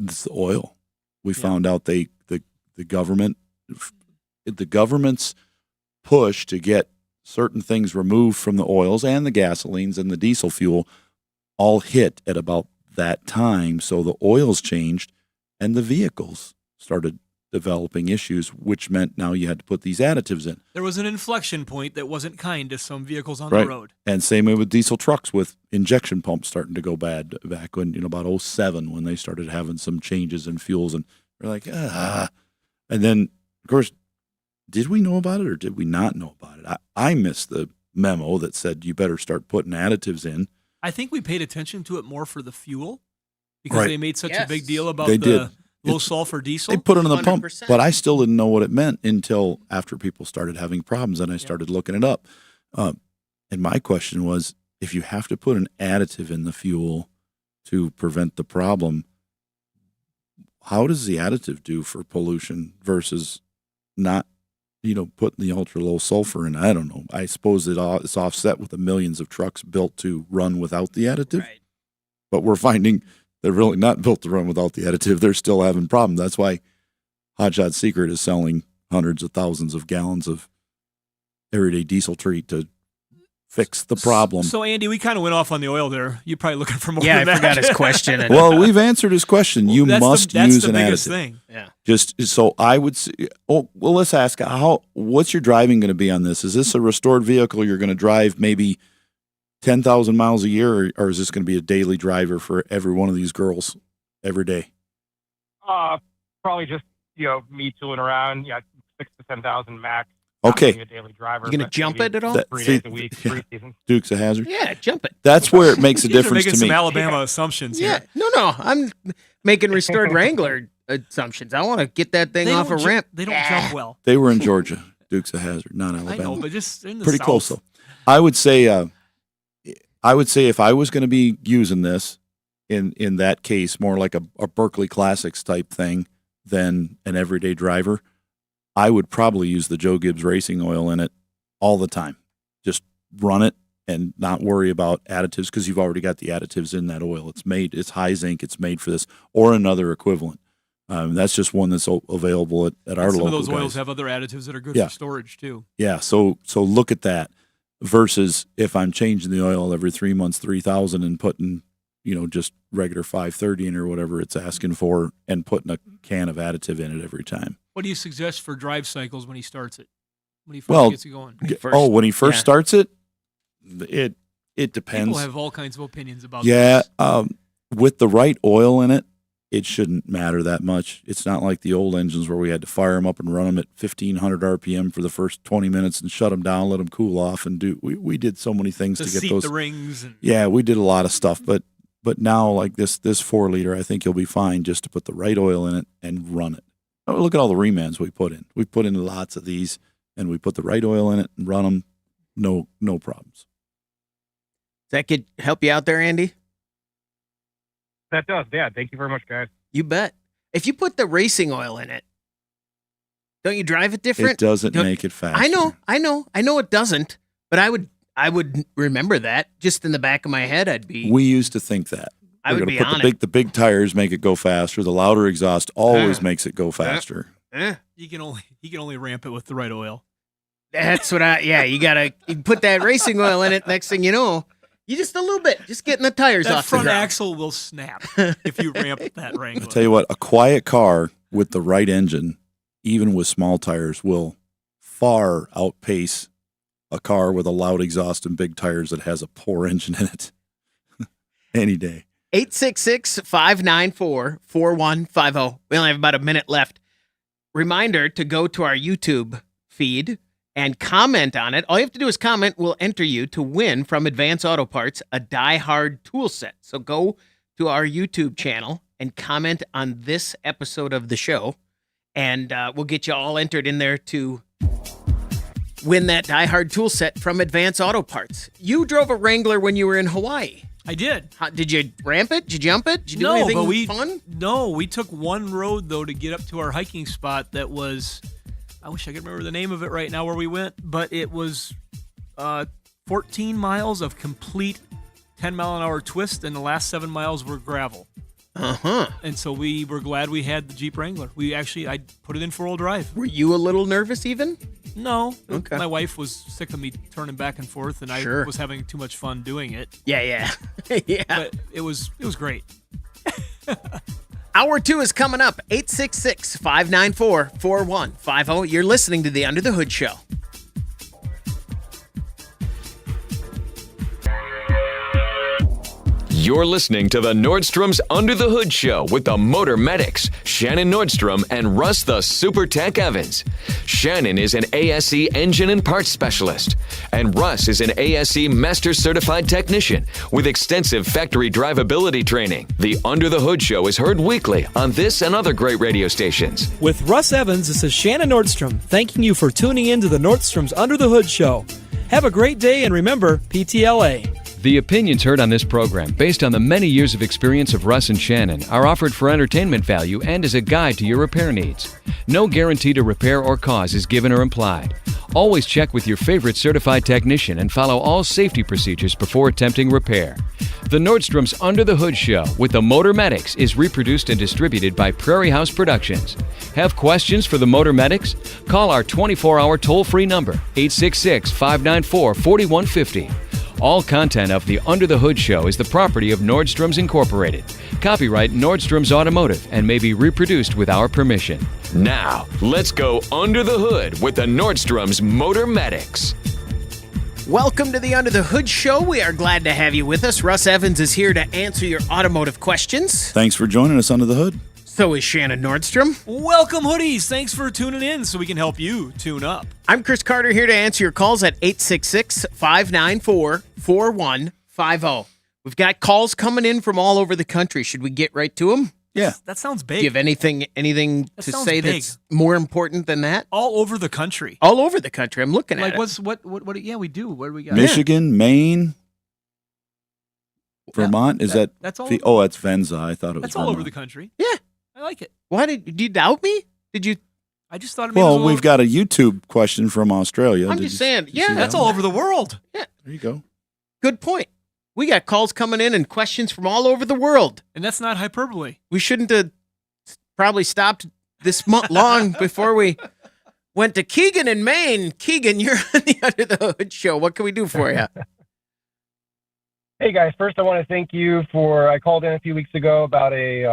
it's the oil. We found out the government's push to get certain things removed from the oils and the gasolines and the diesel fuel all hit at about that time. So the oils changed and the vehicles started developing issues, which meant now you had to put these additives in. There was an inflection point that wasn't kind to some vehicles on Right. the road. And same way with diesel trucks with injection pumps starting to go bad back when, about 07 when they started having some changes in fuels. And we're like, And then, of course, did we know about it or did we not know about it? I missed the memo that said you better start putting additives in. I think we paid attention to it more for the fuel because Right. they made such Yes. a big deal about They the did. low sulfur diesel. They put it on the pump, 100%. but I still didn't know what it meant until after people started having problems and I started looking it up. And my question was, if you have to put an additive in the fuel to prevent the problem, how does the additive do for pollution versus not, putting the ultra low sulfur in? I don't know. I suppose it's offset with the millions of trucks built to run without the additive, Right. but we're finding they're really not built to run without the additive. They're still having problems. That's why Hot Shot Secret is selling hundreds of thousands of gallons of everyday diesel treat to fix the problem. So, Andy, we kind of went off on the oil there. You're probably looking for more Yeah, than I that. forgot his question. Well, we've answered his question. You must use an biggest additive. thing. Yeah. Just so I would say, let's ask what's your driving going to be on this? Is this a restored vehicle you're going to drive maybe 10,000 miles a year, or is this going to be a daily driver for every one of these girls every day? Probably just me tooling around. Yeah, 6,000 to 10,000 max. Okay. Not really a daily driver. You gonna but jump maybe it at all? 3 days a week, 3 seasons. Dukes of Hazzard. Yeah, jump it. That's where it makes a You're difference making to some me. Alabama assumptions Yeah. here. No. I'm making restored Wrangler assumptions. I want to get that thing off a ramp. They don't jump well. They were in Georgia, Dukes of Hazzard, not Alabama. I know, but just in the Pretty South. close though. I would say if I was going to be using this in that case, more like a Berkeley Classics type thing than an everyday driver, I would probably use the Joe Gibbs racing oil in it all the time. Just run it and not worry about additives because you've already got the additives in that oil. It's high zinc. It's made for this or another equivalent. That's just one that's available at our local. Some of those guys. oils have other additives that are good Yeah. for storage too. Yeah, so look at that versus if I'm changing the oil every 3 months, 3,000 and putting, just regular 530 in or whatever it's asking for and putting a can of additive in it every time. What do you suggest for drive cycles when he starts it? When he first gets it going? When he first starts it, it depends. People have all kinds of opinions about Yeah, this. with the right oil in it, it shouldn't matter that much. It's not like the old engines where we had to fire them up and run them at 1,500 RPM for the first 20 minutes and shut them down, let them cool off, and we did so many things to get seat those. the rings. And Yeah, we did a lot of stuff, but now like this 4 liter, I think you'll be fine just to put the right oil in it and run it. Oh, look at all the remans we put in. We put in lots of these, and we put the right oil in it and run them. No problems. Does that help you out there, Andy? That does. Yeah. Thank you very much, guys. You bet. If you put the racing oil in it, don't you drive it different? It doesn't make it faster. I know it doesn't, but I would remember that. Just in the back of my head, I'd be. We used to think that. I would be on the big tires make it go faster. The louder exhaust always makes it go faster. he can only ramp it with the right oil. That's what you put that racing oil in it. Next thing you know, you just a little bit, just getting the tires That off the front ground. axle will snap if you ramp that Wrangler. I'll tell you what, a quiet car with the right engine, even with small tires, will far outpace a car with a loud exhaust and big tires that has a poor engine in it any day. 866-594-4150. We only have about a minute left. Reminder to go to our YouTube feed and comment on it. All you have to do is comment. We'll enter you to win from Advance Auto Parts a DieHard tool set. So go to our YouTube channel and comment on this episode of the show, and we'll get you all entered in there to win that DieHard tool set from Advance Auto Parts. You drove a Wrangler when you were in Hawaii. I did. Did you ramp it? Did you jump it? Did you do anything fun? No, we took one road, though, to get up to our hiking spot that was, I wish I could remember the name of it right now where we went, but it was 14 miles of complete 10-mile-an-hour twist, and the last 7 miles were gravel. Uh-huh. And so we were glad we had the Jeep Wrangler. I put it in four-wheel drive. Were you a little nervous even? No. Okay. My wife was sick of me turning back and forth, and I was having too much fun doing it. Yeah. Yeah. But it was great. Hour 2 is coming up. 866-594-4150. You're listening to the Under the Hood Show. You're listening to the Nordstrom's Under the Hood Show with the Motor Medics, Shannon Nordstrom and Russ the Super Tech Evans. Shannon is an ASE engine and parts specialist, and Russ is an ASE Master Certified Technician with extensive factory drivability training. The Under the Hood Show is heard weekly on this and other great radio stations. With Russ Evans, this is Shannon Nordstrom, thanking you for tuning in to the Nordstrom's Under the Hood Show. Have a great day, and remember, PTLA. The opinions heard on this program, based on the many years of experience of Russ and Shannon, are offered for entertainment value and as a guide to your repair needs. No guarantee to repair or cause is given or implied. Always check with your favorite certified technician and follow all safety procedures before attempting repair. The Nordstrom's Under the Hood Show with the Motor Medics is reproduced and distributed by Prairie House Productions. Have questions for the Motor Medics? Call our 24-hour toll-free number, 866-594-4150. All content of the Under the Hood Show is the property of Nordstrom's Incorporated. Copyright Nordstrom's Automotive and may be reproduced with our permission. Now, let's go under the hood with the Nordstrom's Motor Medics. Welcome to the Under the Hood Show. We are glad to have you with us. Russ Evans is here to answer your automotive questions. Thanks for joining us under the hood. So is Shannon Nordstrom. Welcome, hoodies. Thanks for tuning in so we can help you tune up. I'm Chris Carter here to answer your calls at 866-594-4150. We've got calls coming in from all over the country. Should we get right to them? Yeah. That sounds big. Do you have anything to sounds say big. that's more important than that? All over the country. All over the country. I'm looking Like at it. what yeah, we do. What do we got? Michigan, Maine, Vermont. Is that? That's all. Oh, that's Venza. I thought it was. That's all Vermont. over the country. Yeah. I like it. Why did you doubt me? Did you? I just thought it was Well, we've got a YouTube question from Australia. I'm Did just you saying. see Yeah, that That's one? all over the world. Yeah. There you go. Good point. We got calls coming in and questions from all over the world. And that's not hyperbole. We shouldn't have probably stopped this month long before we went to Keegan in Maine. Keegan, you're on the Under the Hood Show. What can we do for you? Hey guys, first I want to thank you I called in a few weeks ago about a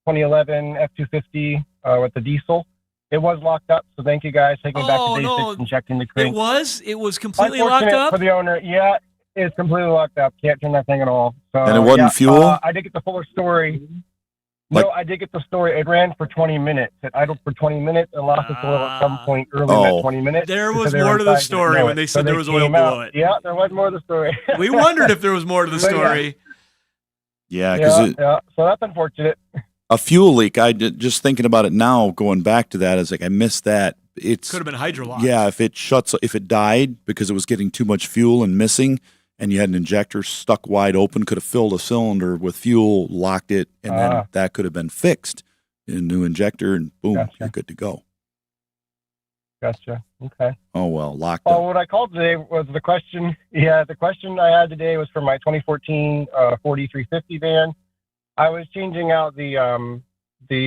2011 F250 with the diesel. It was locked up, so thank you guys for taking me back to basics and checking the crank. It was completely locked Unfortunate up. for the owner. Yeah, it's completely locked up. Can't turn that thing at all. So, And it wasn't fuel? I did get the fuller story. Like- No, I did get the story. It ran for 20 minutes. It idled for 20 minutes and lost its oil at some point early in that 20 minutes. There was because they were more to the inside, didn't story know when it. they So said there was oil came below out. it. Yeah, there was more to the story. We wondered if there was more to the But yeah. story. Yeah, because Yeah, so that's unfortunate. a fuel leak. Just thinking about it now, going back to that, I was like, I missed that. It's Could have been hydrolocked. Yeah, if it died because it was getting too much fuel and missing, and you had an injector stuck wide open, could have filled a cylinder with fuel, locked it, and then that could have been fixed in a new injector, and boom, Gotcha. you're good to go. Gotcha. Okay. Oh well, locked Well, up. what I called today was the question. Yeah, the question I had today was for my 2014 4350 van. I was changing out the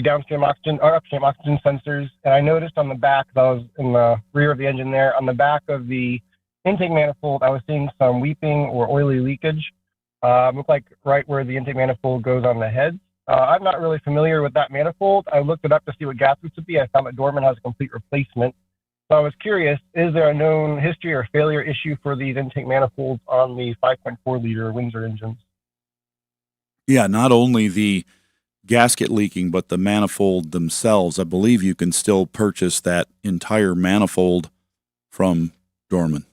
downstream oxygen or upstream oxygen sensors, and I noticed on the back, that was in the rear of the engine there, on the back of the intake manifold, I was seeing some weeping or oily leakage. Looked like right where the intake manifold goes on the head. I'm not really familiar with that manifold. I looked it up to see what gaskets would be. I found that Dorman has a complete replacement. So I was curious, is there a known history or failure issue for these intake manifolds on the 5.4 liter Windsor engines? Yeah, not only the gasket leaking, but the manifold themselves. I believe you can still purchase that entire manifold from Dorman.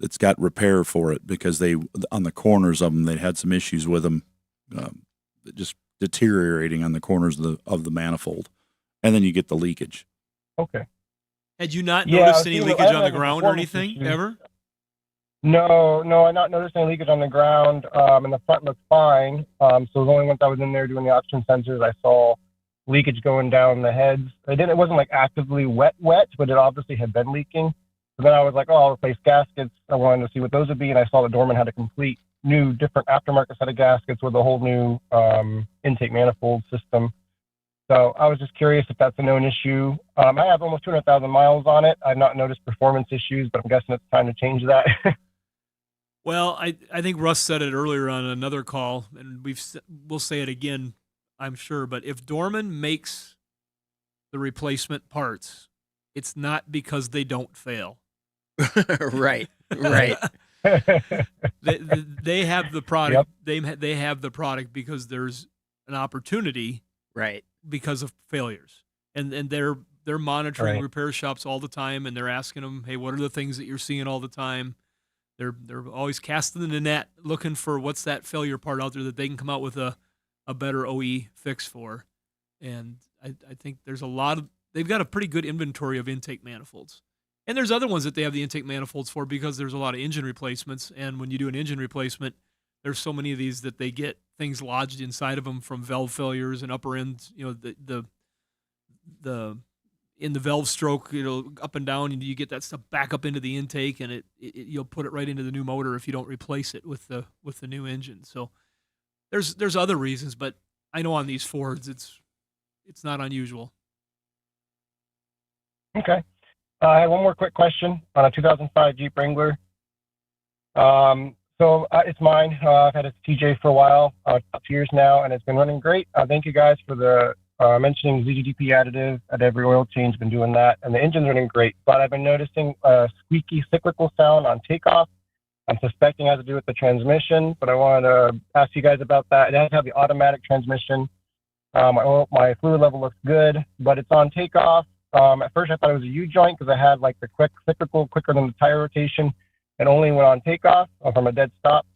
It's got repair for it because on the corners of them, they had some issues with them, just deteriorating on the corners of the manifold, and then you get the leakage. Okay. Had you not Yeah, noticed I any was leakage seeing on the like a ground or performance anything issue. ever? No, I not noticed any leakage on the ground, and the front looked fine. So the only once I was in there doing the oxygen sensors, I saw leakage going down the heads. It wasn't like actively wet, but it obviously had been leaking. So then I was like, oh, I'll replace gaskets. I wanted to see what those would be, and I saw that Dorman had a complete new, different aftermarket set of gaskets with a whole new intake manifold system. So I was just curious if that's a known issue. I have almost 200,000 miles on it. I've not noticed performance issues, but I'm guessing it's time to change that. Well, I think Russ said it earlier on another call, and we'll say it again, I'm sure. But if Dorman makes the replacement parts, it's not because they don't fail. Right. They have the product. Yep. They have the product because there's an opportunity. Right. Because of failures, and they're monitoring Right. repair shops all the time, and they're asking them, hey, what are the things that you're seeing all the time? They're always casting the net, looking for what's that failure part out there that they can come out with a better OE fix for. And I think there's they've got a pretty good inventory of intake manifolds. And there's other ones that they have the intake manifolds for because there's a lot of engine replacements. And when you do an engine replacement, there's so many of these that they get things lodged inside of them from valve failures and upper end, the in the valve stroke, up and down, and you get that stuff back up into the intake, and you'll put it right into the new motor if you don't replace it with the new engine. So there's other reasons, but I know on these Fords it's not unusual. Okay. I have one more quick question on a 2005 Jeep Wrangler. It's mine. I've had a TJ for a while, 2 years now, and it's been running great. Thank you guys for the mentioning ZGDP additive at every oil change. Been doing that, and the engine's running great. But I've been noticing a squeaky cyclical sound on takeoff. I'm suspecting it has to do with the transmission, but I wanted to ask you guys about that. It has to have the automatic transmission. My fluid level looks good, but it's on takeoff. At first, I thought it was a U-joint because I had like the quick cyclical, quicker than the tire rotation, and only went on takeoff from a dead stop,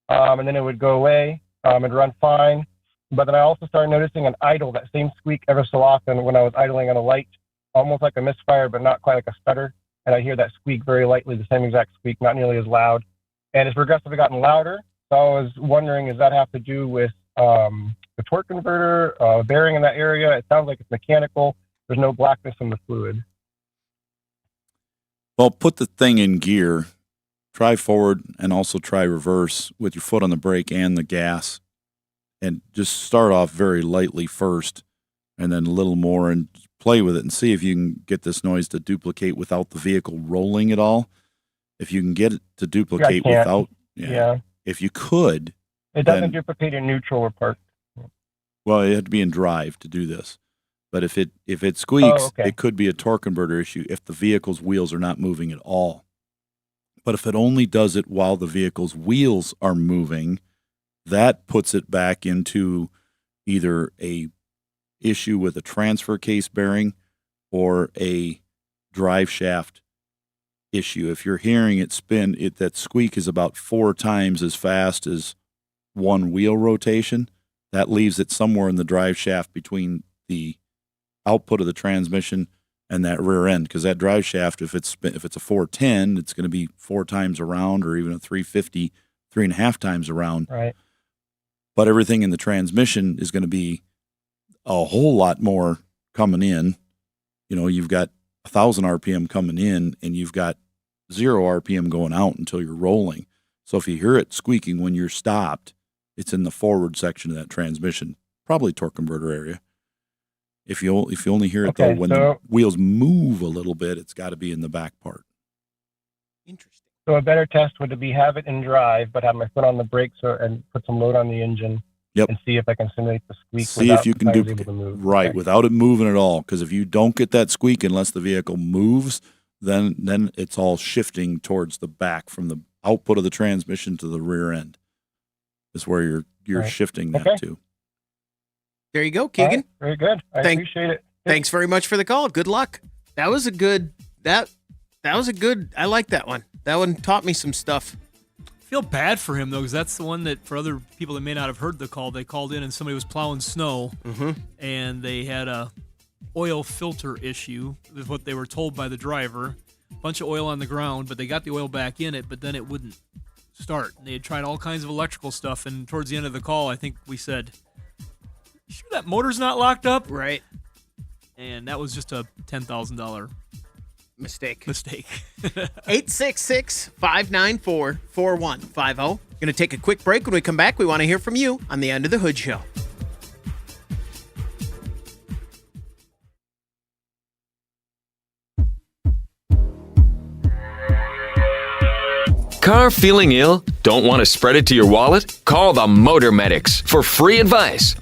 and then it would go away and run fine. But then I also started noticing an idle, that same squeak every so often when I was idling on a light, almost like a misfire, but not quite like a stutter. And I hear that squeak very lightly, the same exact squeak, not nearly as loud. And it's progressively gotten louder. So I was wondering, does that have to do with the torque converter, bearing in that area? It sounds like it's mechanical. There's no blackness in the fluid. Well, put the thing in gear, try forward and also try reverse with your foot on the brake and the gas. And just start off very lightly first and then a little more and play with it and see if you can get this noise to duplicate without the vehicle rolling at all. If you can get it to duplicate without, if you could. It doesn't duplicate in neutral or park. Well, it had to be in drive to do this. But if it squeaks, it could be a torque converter issue if the vehicle's wheels are not moving at all. But if it only does it while the vehicle's wheels are moving, that puts it back into either a issue with a transfer case bearing or a drive shaft issue. If you're hearing it spin, that squeak is about 4 times as fast as one wheel rotation. That leaves it somewhere in the drive shaft between the output of the transmission and that rear end, because that drive shaft, if it's a 410, it's going to be 4 times around, or even a 350, 3.5 times around. Right. But everything in the transmission is going to be a whole lot more coming in. You've got 1,000 RPM coming in, and you've got 0 RPM going out until you're rolling. So if you hear it squeaking when you're stopped, it's in the forward section of that transmission, probably torque converter area. If you only hear it though when the wheels move a little bit, it's got to be in the back part. Interesting. So a better test would be have it in drive, but have my foot on the brakes and put some load on the engine. Yep. And see if I can simulate the squeak. See if you can do right without it moving at all. Because if you don't get that squeak unless the vehicle moves, then it's all shifting towards the back from the output of the transmission to the rear end. Is where you're shifting that to. There you go, Keegan. Very good. I appreciate it. Thanks very much for the call. Good luck. That was a good. That was a good. I like that one. That one taught me some stuff. Feel bad for him though, because that's the one that, for other people that may not have heard the call, they called in and somebody was plowing snow, and they had a oil filter issue, is what they were told by the driver. Bunch of oil on the ground, but they got the oil back in it, but then it wouldn't start. They had tried all kinds of electrical stuff, and towards the end of the call, I think we said, "You sure that motor's not locked up?" Right. And that was just a $10,000 mistake. 866-594-4150. Going to take a quick break. When we come back, we want to hear from you on the Under the Hood Show. Car feeling ill? Don't want to spread it to your wallet? Call the Motor Medics for free advice.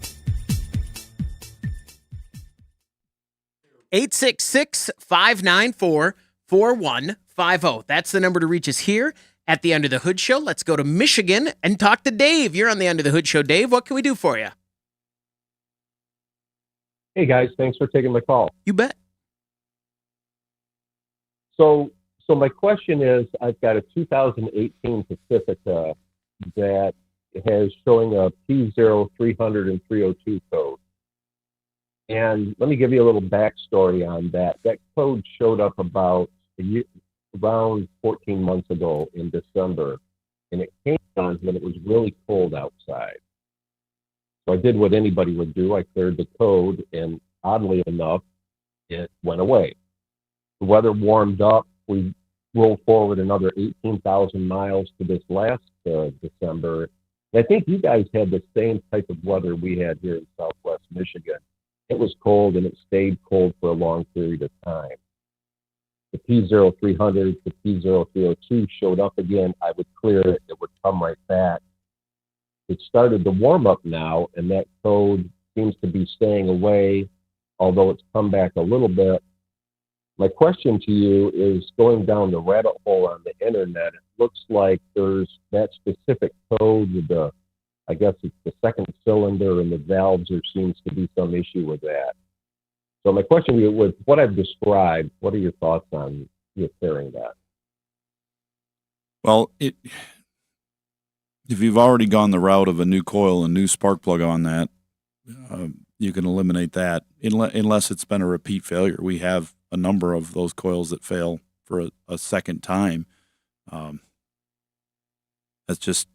866-594-4150. That's the number to reach us here at the Under the Hood Show. Let's go to Michigan and talk to Dave. You're on the Under the Hood Show. Dave, what can we do for you? Hey, guys. Thanks for taking my call. You bet. So my question is, I've got a 2018 Pacifica that has showing a P0 300 and 302 code. And let me give you a little backstory on that. That code showed up about around 14 months ago in December, and it came on when it was really cold outside. So I did what anybody would do. I cleared the code, and oddly enough, it went away. The weather warmed up. We rolled forward another 18,000 miles to this last December. And I think you guys had the same type of weather we had here in Southwest Michigan. It was cold, and it stayed cold for a long period of time. The P0300, the P0302 showed up again. I would clear it. It would come right back. It started to warm up now, and that code seems to be staying away, although it's come back a little bit. My question to you is, going down the rabbit hole on the internet, it looks like there's that specific code with the, I guess it's the second cylinder and the valves, there seems to be some issue with that. So my question to you, with what I've described, what are your thoughts on repairing that? Well, if you've already gone the route of a new coil and new spark plug on that, you can eliminate that unless it's been a repeat failure. We have a number of those coils that fail for a second time. That's just,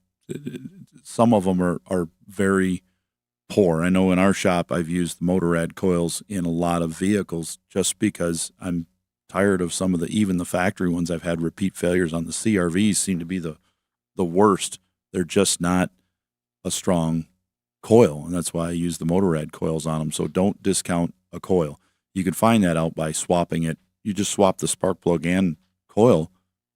some of them are very poor. I know in our shop I've used the Motorrad coils in a lot of vehicles just because I'm tired of some of even the factory ones. I've had repeat failures on the CRVs seem to be the worst. They're just not a strong coil, and that's why I use the Motorrad coils on them. So don't discount a coil. You can find that out by swapping it. You just swap the spark plug and coil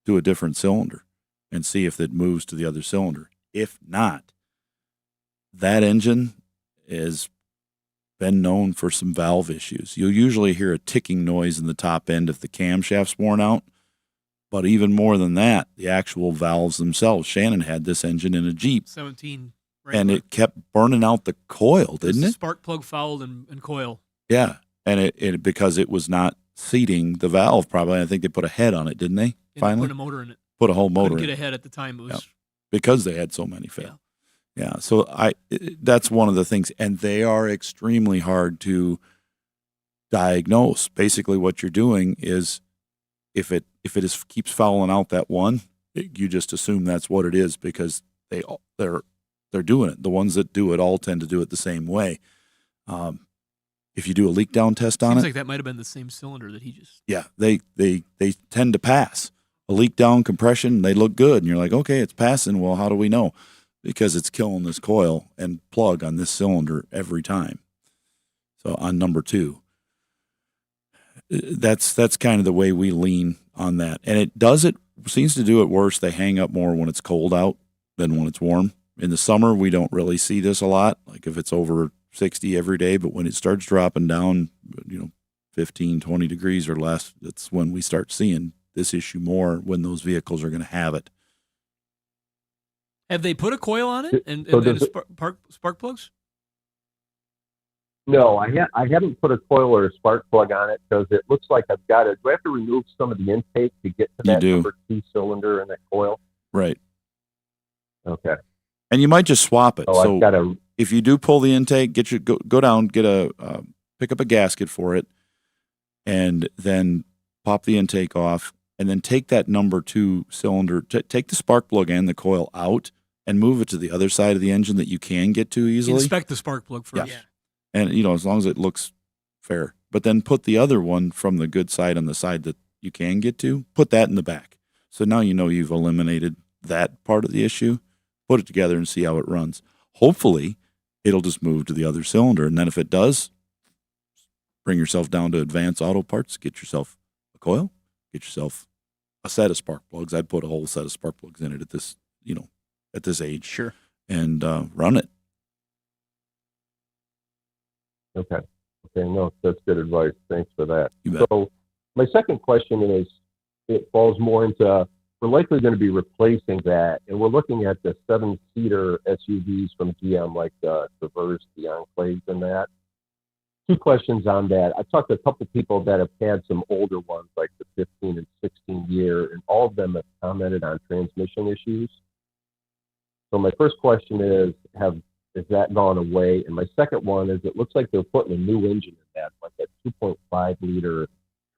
to a different cylinder and see if it moves to the other cylinder. If not, that engine has been known for some valve issues. You'll usually hear a ticking noise in the top end if the camshaft's worn out, but even more than that, the actual valves themselves. Shannon had this engine in a Jeep. 17 Wrangler. And it kept burning out the coil, didn't it? Spark plug fouled and coil. Yeah, and it because it was not seating the valve probably. I think they put a head on it, didn't they? And Finally, put a motor in it. Put a whole motor in Couldn't it. get ahead at the time. It was because they had so many fail. Yeah, so that's one of the things, and they are extremely hard to diagnose. Basically, what you're doing is, if it keeps fouling out that one, you just assume that's what it is because they're doing it. The ones that do it all tend to do it the same way. If you do a leak down test on Seems it, like that might have been the same cylinder that he just. yeah, they tend to pass. A leak down compression, they look good, and you're like, okay, it's passing. Well, how do we know? Because it's killing this coil and plug on this cylinder every time. So on number 2, that's kind of the way we lean on that. And it seems to do it worse. They hang up more when it's cold out than when it's warm. In the summer, we don't really see this a lot, like if it's over 60 every day, but when it starts dropping down, 15, 20 degrees or less, that's when we start seeing this issue more, when those vehicles are going to have it. Have they put a coil on it and spark plugs? No, I haven't put a coil or a spark plug on it because it looks like I've got it. Do I have to remove some of the intake to get to that number 2 cylinder in that coil? Right. Okay. And you might just swap it. So if you do pull the intake, go down, pick up a gasket for it, and then pop the intake off, and then take that number 2 cylinder, take the spark plug and the coil out, and move it to the other side of the engine that you can get to easily. Inspect the spark plug first. Yeah. And, as long as it looks fair. But then put the other one from the good side on the side that you can get to, put that in the back. So now you've eliminated that part of the issue. Put it together and see how it runs. Hopefully, it'll just move to the other cylinder. And then if it does, bring yourself down to Advanced Auto Parts, get yourself a coil, get yourself a set of spark plugs. I'd put a whole set of spark plugs in it at this, at this age. Sure. And run it. Okay. No, that's good advice. Thanks for that. You bet. So my second question is, it falls more into, we're likely going to be replacing that, and we're looking at the 7-seater SUVs from GM, like the Traverse, the Enclaves, and that. 2 questions on that. I've talked to a couple people that have had some older ones, like the 15 and 16 year, and all of them have commented on transmission issues. So my first question is, has that gone away? And my second one is, it looks like they're putting a new engine in that, like a 2.5 liter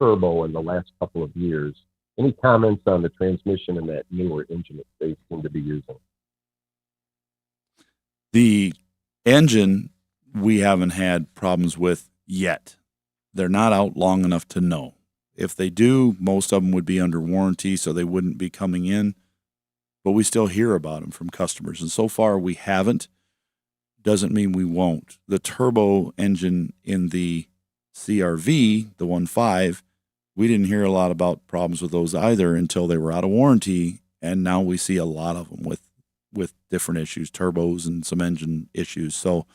turbo in the last couple of years. Any comments on the transmission in that newer engine that they seem to be using? The engine we haven't had problems with yet. they're not out long enough to know. If they do, most of them would be under warranty, so they wouldn't be coming in. But we still hear about them from customers, and so far we haven't. Doesn't mean we won't. The turbo engine in the CRV, the 1.5, we didn't hear a lot about problems with those either until they were out of warranty, and now we see a lot of them with different issues, turbos and some engine issues. So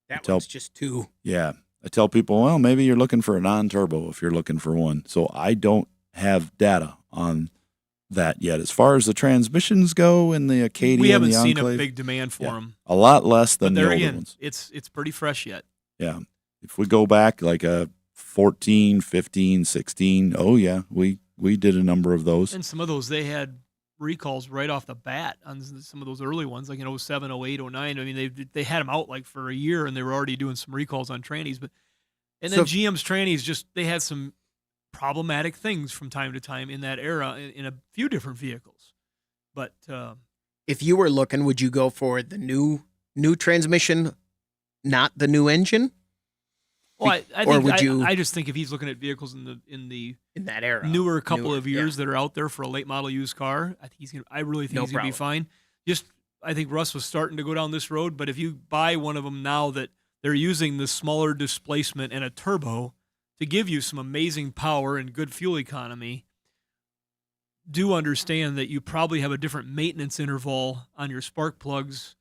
that one's just too. Yeah. I tell people, well, maybe you're looking for a non-turbo if you're looking for one. So I don't have data on that yet. As far as the transmissions go in the Acadia, we haven't and the seen Enclave, a big demand for them. A lot less than But the there older again, ones. it's pretty fresh yet. Yeah. If we go back like a 14, 15, 16, oh yeah, we did a number of those. And some of those, they had recalls right off the bat on some of those early ones, like in 07, 08, 09. I mean, they had them out like for a year, and they were already doing some recalls on trannies. And then GM's trannies, they had some problematic things from time to time in that era in a few different vehicles. But if you were looking, would you go for the new transmission, not the new engine? Well, I just think if he's looking at vehicles in that era, newer couple of years that are out there for a late model used car, I really think he's gonna be fine. I think Russ was starting to go down this road, but if you buy one of them now that they're using the smaller displacement and a turbo to give you some amazing power and good fuel economy, do understand that you probably have a different maintenance interval on your spark plugs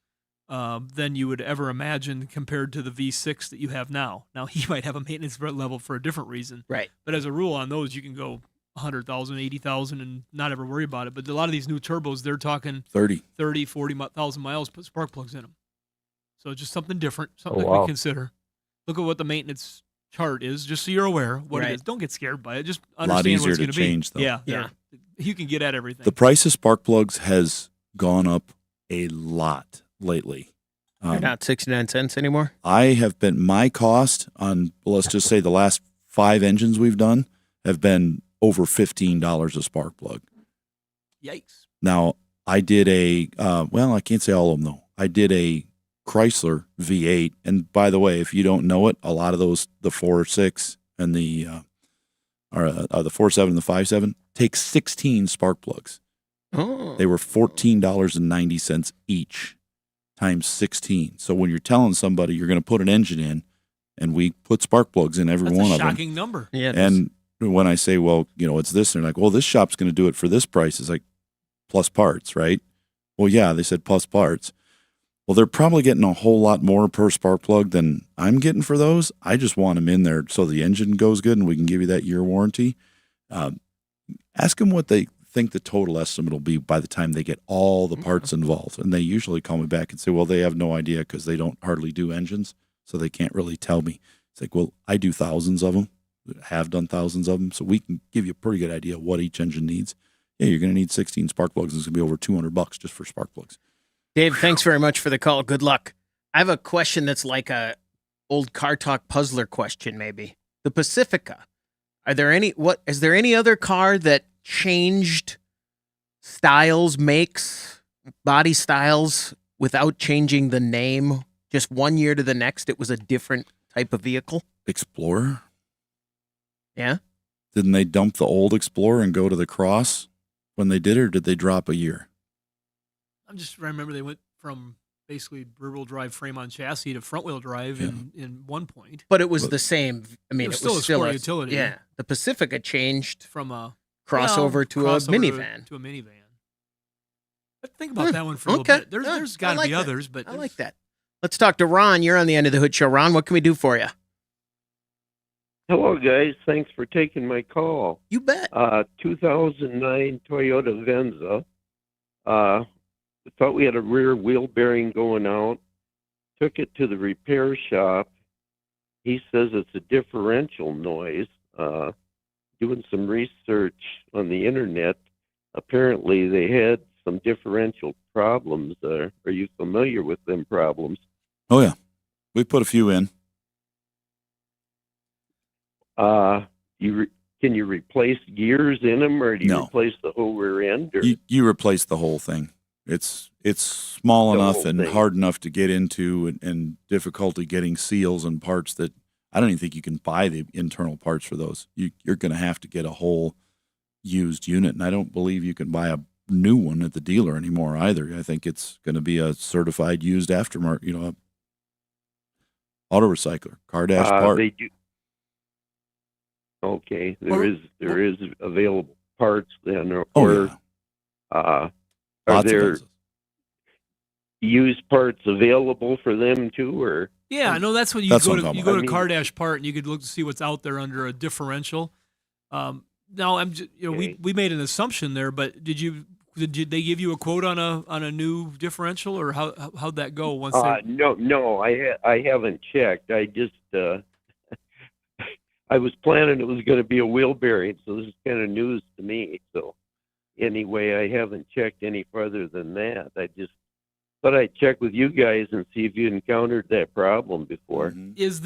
than you would ever imagine compared to the V6 that you have now. Now, he might have a maintenance level for a different reason. Right. But as a rule on those, you can go 100,000, 80,000 and not ever worry about it. But a lot of these new turbos, they're talking 40,000 miles, put spark plugs in them. So just something different, something that we consider. Look at what the maintenance chart is, just so you're aware what it is. Don't get scared by it. Just understand what it's going to be. Change, though. Yeah. You can get at everything. The price of spark plugs has gone up a lot lately. They're not 69 cents anymore? I have been, my cost on, let's just say the last 5 engines we've done have been over $15 a spark plug. Yikes. Now, I did I can't say all of them though. I did a Chrysler V8. And by the way, if you don't know it, a lot of those, the 4.6 and the 4.7 and the 5.7 take 16 spark plugs. Oh. They were $14.90 each times 16. So when you're telling somebody you're going to put an engine in, and we put spark plugs in every one of them. That's a shocking number. Yeah. And when I say, well, it's this, they're like, well, this shop's going to do it for this price. It's like plus parts, right? Well, yeah, they said plus parts. Well, they're probably getting a whole lot more per spark plug than I'm getting for those. I just want them in there so the engine goes good and we can give you that year warranty. Ask them what they think the total estimate will be by the time they get all the parts involved. And they usually call me back and say, well, they have no idea because they don't hardly do engines, so they can't really tell me. It's like, well, I do thousands of them, have done thousands of them, so we can give you a pretty good idea of what each engine needs. Yeah, you're going to need 16 spark plugs. It's going to be over $200 just for spark plugs. Dave, thanks very much for the call. Good luck. I have a question that's like a old car talk puzzler question, maybe. The Pacifica. Is there any other car that changed styles, makes, body styles without changing the name? Just 1 year to the next, it was a different type of vehicle? Explorer? Yeah. Didn't they dump the old Explorer and go to the Cross when they did, or did they drop a year? I remember they went from basically rear-wheel drive frame-on chassis to front-wheel drive in one point. But it was the same. I mean, it was still a utility. Yeah. The Pacifica changed from a crossover to a minivan. But think about that one for a little bit. There's got to be others, but I like that. Let's talk to Ron. You're on the End of the Hood Show. Ron, what can we do for you? Hello, guys. Thanks for taking my call. You bet. 2009 Toyota Venza. Thought we had a rear wheel bearing going out. Took it to the repair shop. He says it's a differential noise. Doing some research on the internet, apparently they had some differential problems. Are you familiar with them problems? Oh, yeah. We put a few in. Can you replace gears in them, or do you replace the whole rear end? Or? You replace the whole thing. It's small enough and hard enough to get into, and difficulty getting seals and parts that I don't even think you can buy the internal parts for those. You're going to have to get a whole used unit, and I don't believe you can buy a new one at the dealer anymore either. I think it's going to be a certified used aftermarket, auto recycler, car dash part. They do. Okay, there is available parts then, or are Lots there of used parts available for them too, or? Yeah, no, that's when you That's go what to I'm you talking go about. to Car Dash Part and you could look to see what's out there under a differential. Now I'm just, Okay. we made an assumption there, but did they give you a quote on a new differential, or how'd that go once they? No, I haven't checked. I just I was planning it was going to be a wheel bearing, so this is kind of news to me. So anyway, I haven't checked any further than that. I just thought I'd check with you guys and see if you encountered that problem before. Mm-hmm. Is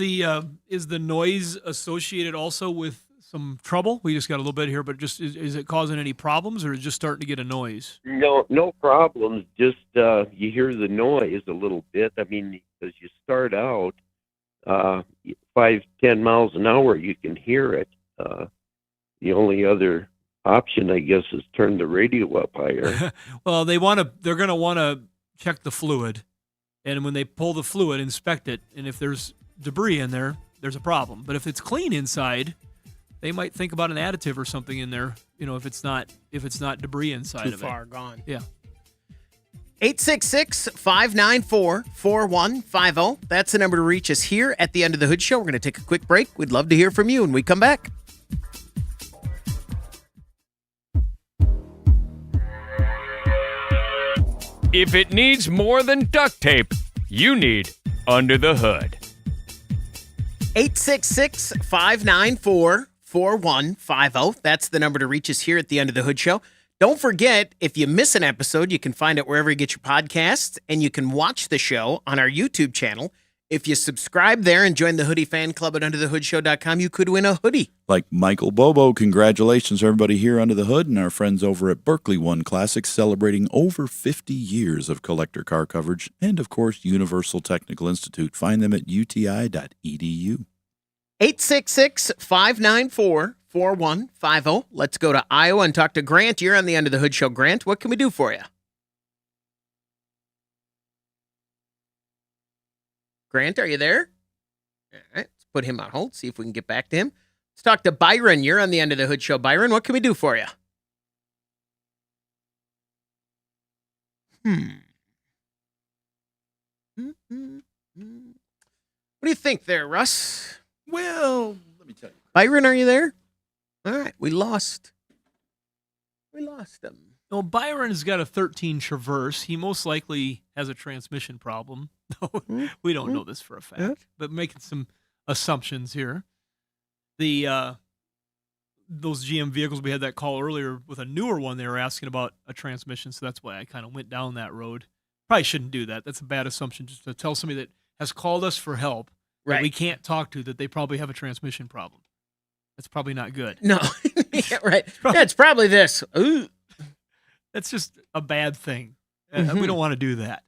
the noise associated also with some trouble? We just got a little bit here, but just is it causing any problems, or is it just starting to get a noise? No problems. Just you hear the noise a little bit. I mean, as you start out 5-10 miles an hour, you can hear it. The only other option, I guess, is turn the radio up higher. Well, they're going to want to check the fluid, and when they pull the fluid, inspect it, and if there's debris in there, there's a problem. But if it's clean inside, they might think about an additive or something in there. If it's not debris inside Too of far it. gone. Yeah. 866-594-4150. That's the number to reach us here at the End of the Hood Show. We're going to take a quick break. We'd love to hear from you when we come back. If it needs more than duct tape, you need Under the Hood. 866-594-4150. That's the number to reach us here at the End of the Hood Show. Don't forget, if you miss an episode, you can find it wherever you get your podcasts, and you can watch the show on our YouTube channel. If you subscribe there and join the Hoodie Fan Club at UnderTheHoodShow.com, you could win a hoodie. Like Michael Bobo, congratulations everybody here under the hood, and our friends over at Berkeley One Classics celebrating over 50 years of collector car coverage, and of course Universal Technical Institute. Find them at uti.edu. 866-594-4150. Let's go to Iowa and talk to Grant. You're on the End of the Hood Show. Grant, what can we do for you? Grant, are you there? All right, let's put him on hold, see if we can get back to him. Let's talk to Byron. You're on the End of the Hood Show. Byron, what can we do for you? What do you think there, Russ? Well, let me tell you. Byron, are you there? All right, we lost him. Well, Byron's got a 13 Traverse. He most likely has a transmission problem. We don't know this for a fact, but making some assumptions here. Those GM vehicles, we had that call earlier with a newer one. They were asking about a transmission, so that's why I kind of went down that road. Probably shouldn't do that. That's a bad assumption, just to tell somebody that has called us for help that we can't talk to that they probably have a transmission problem. That's probably not good. No, yeah, right. Yeah, it's probably this. Ooh. That's just a bad thing. We don't want to do that.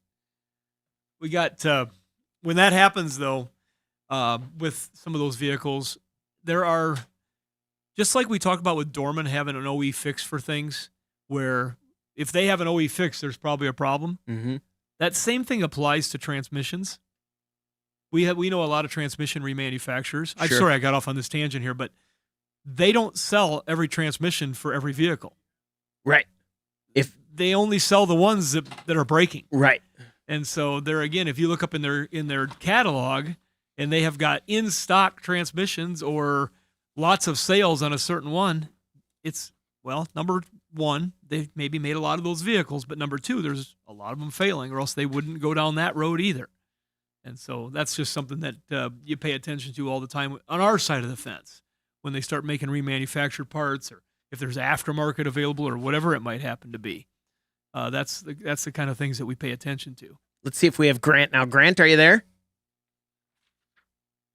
We got, when that happens though, with some of those vehicles, there are, just like we talked about with Dorman having an OE fix for things, where if they have an OE fix, there's probably a problem. Mm-hmm. That same thing applies to transmissions. We know a lot of transmission remanufacturers. I'm sorry I got off on this tangent here, but they don't sell every transmission for every vehicle. Right. If they only sell the ones that are breaking. Right. And so there again, if you look up in their catalog and they have got in stock transmissions or lots of sales on a certain one, it's, well, number one, they've maybe made a lot of those vehicles, but number two, there's a lot of them failing, or else they wouldn't go down that road either. And so that's just something that you pay attention to all the time on our side of the fence when they start making remanufactured parts, or if there's aftermarket available or whatever it might happen to be. That's the kind of things that we pay attention to. Let's see if we have Grant now. Grant, are you there?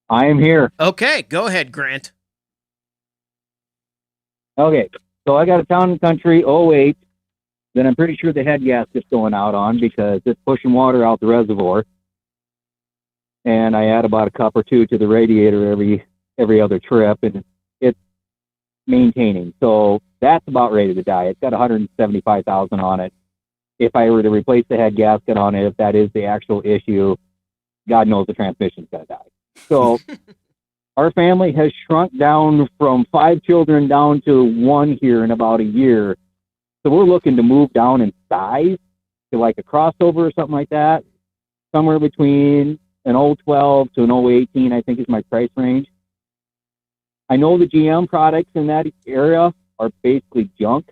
I am here. Okay, go ahead, Grant. Okay, so I got a Town and Country 08 that I'm pretty sure the head gasket's going out on because it's pushing water out the reservoir. and I add about a cup or two to the radiator every other trip, and it's maintaining. So that's about ready to die. It's got 175,000 on it. If I were to replace the head gasket on it, if that is the actual issue, God knows the transmission's going to die. So our family has shrunk down from 5 children down to 1 here in about a year. So we're looking to move down in size to like a crossover or something like that. Somewhere between an 012 to an 018, I think is my price range. I know the GM products in that area are basically junk,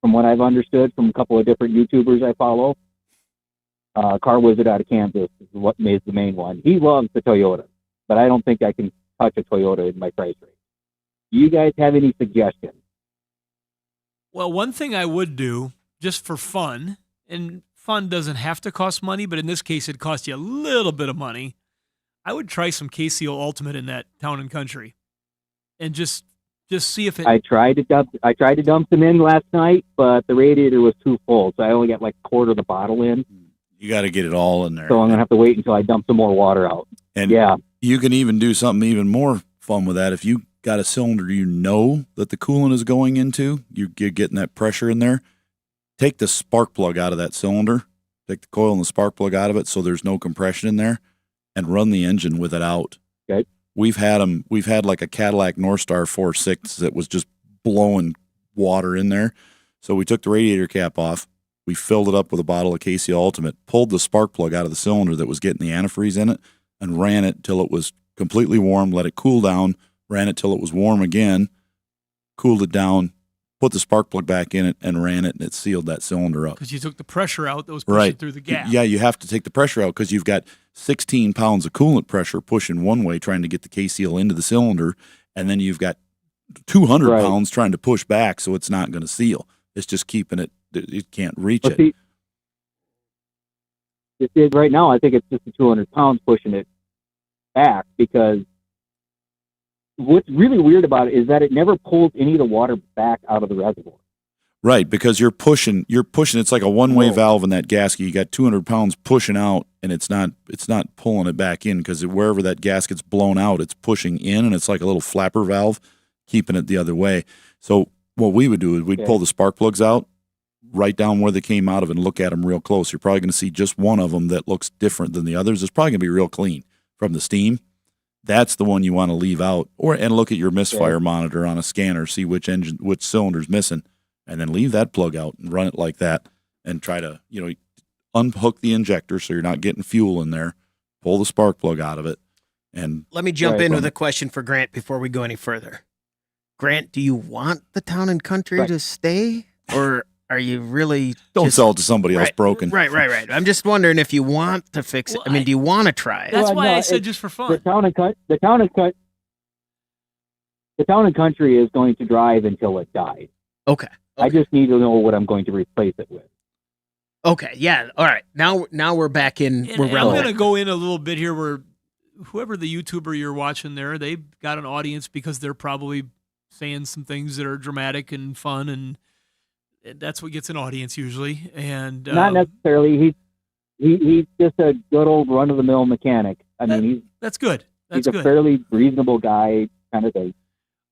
from what I've understood from a couple of different YouTubers I follow. Car Wizard out of Kansas is what is the main one. He loves the Toyota, but I don't think I can touch a Toyota in my price range. Do you guys have any suggestions? Well, one thing I would do just for fun, and fun doesn't have to cost money, but in this case, it costs you a little bit of money. I would try some KCO Ultimate in that Town and Country, and just see if it. I tried to dump some in last night, but the radiator was too full, so I only got like a quarter of the bottle in. You got to get it all in there. So I'm gonna have to wait until I dump some more water out. And yeah, you can even do something even more fun with that. If you got a cylinder you know that the coolant is going into, you're getting that pressure in there, take the spark plug out of that cylinder, take the coil and the spark plug out of it so there's no compression in there, and run the engine with it out. Okay. We've had like a Cadillac Northstar 4.6 that was just blowing water in there. So we took the radiator cap off, we filled it up with a bottle of KCO Ultimate, pulled the spark plug out of the cylinder that was getting the antifreeze in it, and ran it till it was completely warm, let it cool down, ran it till it was warm again, cooled it down, put the spark plug back in it, and ran it, and it sealed that cylinder up. Because you took the pressure out that was pushing through the gap. Yeah, you have to take the pressure out because you've got 16 pounds of coolant pressure pushing one way, trying to get the K-seal into the cylinder, and then you've got 200 pounds trying to push back, so it's not going to seal. It's just keeping it, it can't reach it. See, right now, I think it's just the 200 pounds pushing it back, because what's really weird about it is that it never pulls any of the water back out of the reservoir. Right, because you're pushing. It's like a one-way valve in that gasket. You got 200 pounds pushing out, and it's not pulling it back in, because wherever that gasket's blown out, it's pushing in, and it's like a little flapper valve keeping it the other way. So what we would do is we'd pull the spark plugs out, right down where they came out of, and look at them real close. You're probably going to see just one of them that looks different than the others. It's probably going to be real clean from the steam. That's the one you want to leave out, and look at your misfire monitor on a scanner, see which cylinder's missing, and then leave that plug out and run it like that, and try to unhook the injector so you're not getting fuel in there. Pull the spark plug out of it, and let me jump in with a question for Grant before we go any further. Grant, do you want the Town and Country to stay, or are you really don't sell it to somebody else broken? Right. I'm just wondering if you want to fix it. I mean, do you want to try it? That's why I said just for fun. The Town and Country is going to drive until it dies. Okay. I just need to know what I'm going to replace it with. Okay. Yeah. All right. Now we're back in. And I'm going to go in a little bit here where whoever the YouTuber you're watching there, they've got an audience because they're probably saying some things that are dramatic and fun, and that's what gets an audience usually. And not necessarily. He's just a good old run of the mill mechanic. I mean, that's good. He's a fairly reasonable guy, kind of thing.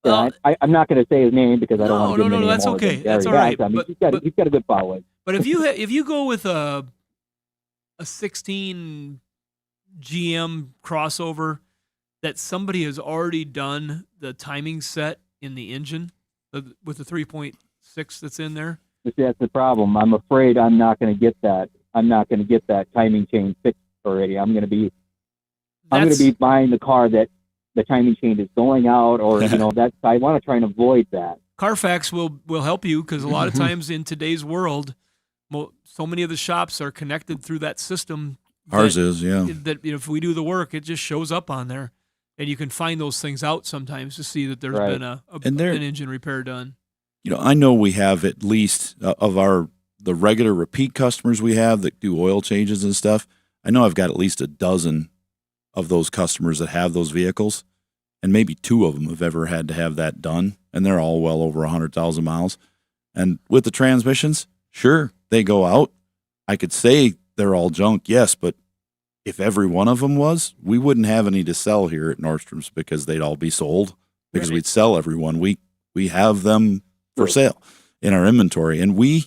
I'm not going to say his name because I don't want to give him any that's more okay. than That's all Gary right. I mean, he's got a good following. But if you go with a 16 GM crossover that somebody has already done the timing set in the engine with the 3.6 that's in there. That's the problem. I'm afraid I'm not going to get that. I'm not going to get that timing chain fixed already. I'm going to be buying the car that the timing chain is going out, or that's. I want to try and avoid that. Carfax will help you, because a lot of times in today's world, so many of the shops are connected through that system. Ours is, yeah. That if we do the work, it just shows up on there, and you can find those things out sometimes to see that there's been an engine repair done. I know we have at least of the regular repeat customers we have that do oil changes and stuff. I know I've got at least a dozen of those customers that have those vehicles, and maybe 2 of them have ever had to have that done, and they're all well over 100,000 miles. And with the transmissions, sure, they go out. I could say they're all junk, yes, but if every one of them was, we wouldn't have any to sell here at Nordstrom's because they'd all be sold because we'd sell every one. We have them for sale in our inventory, and we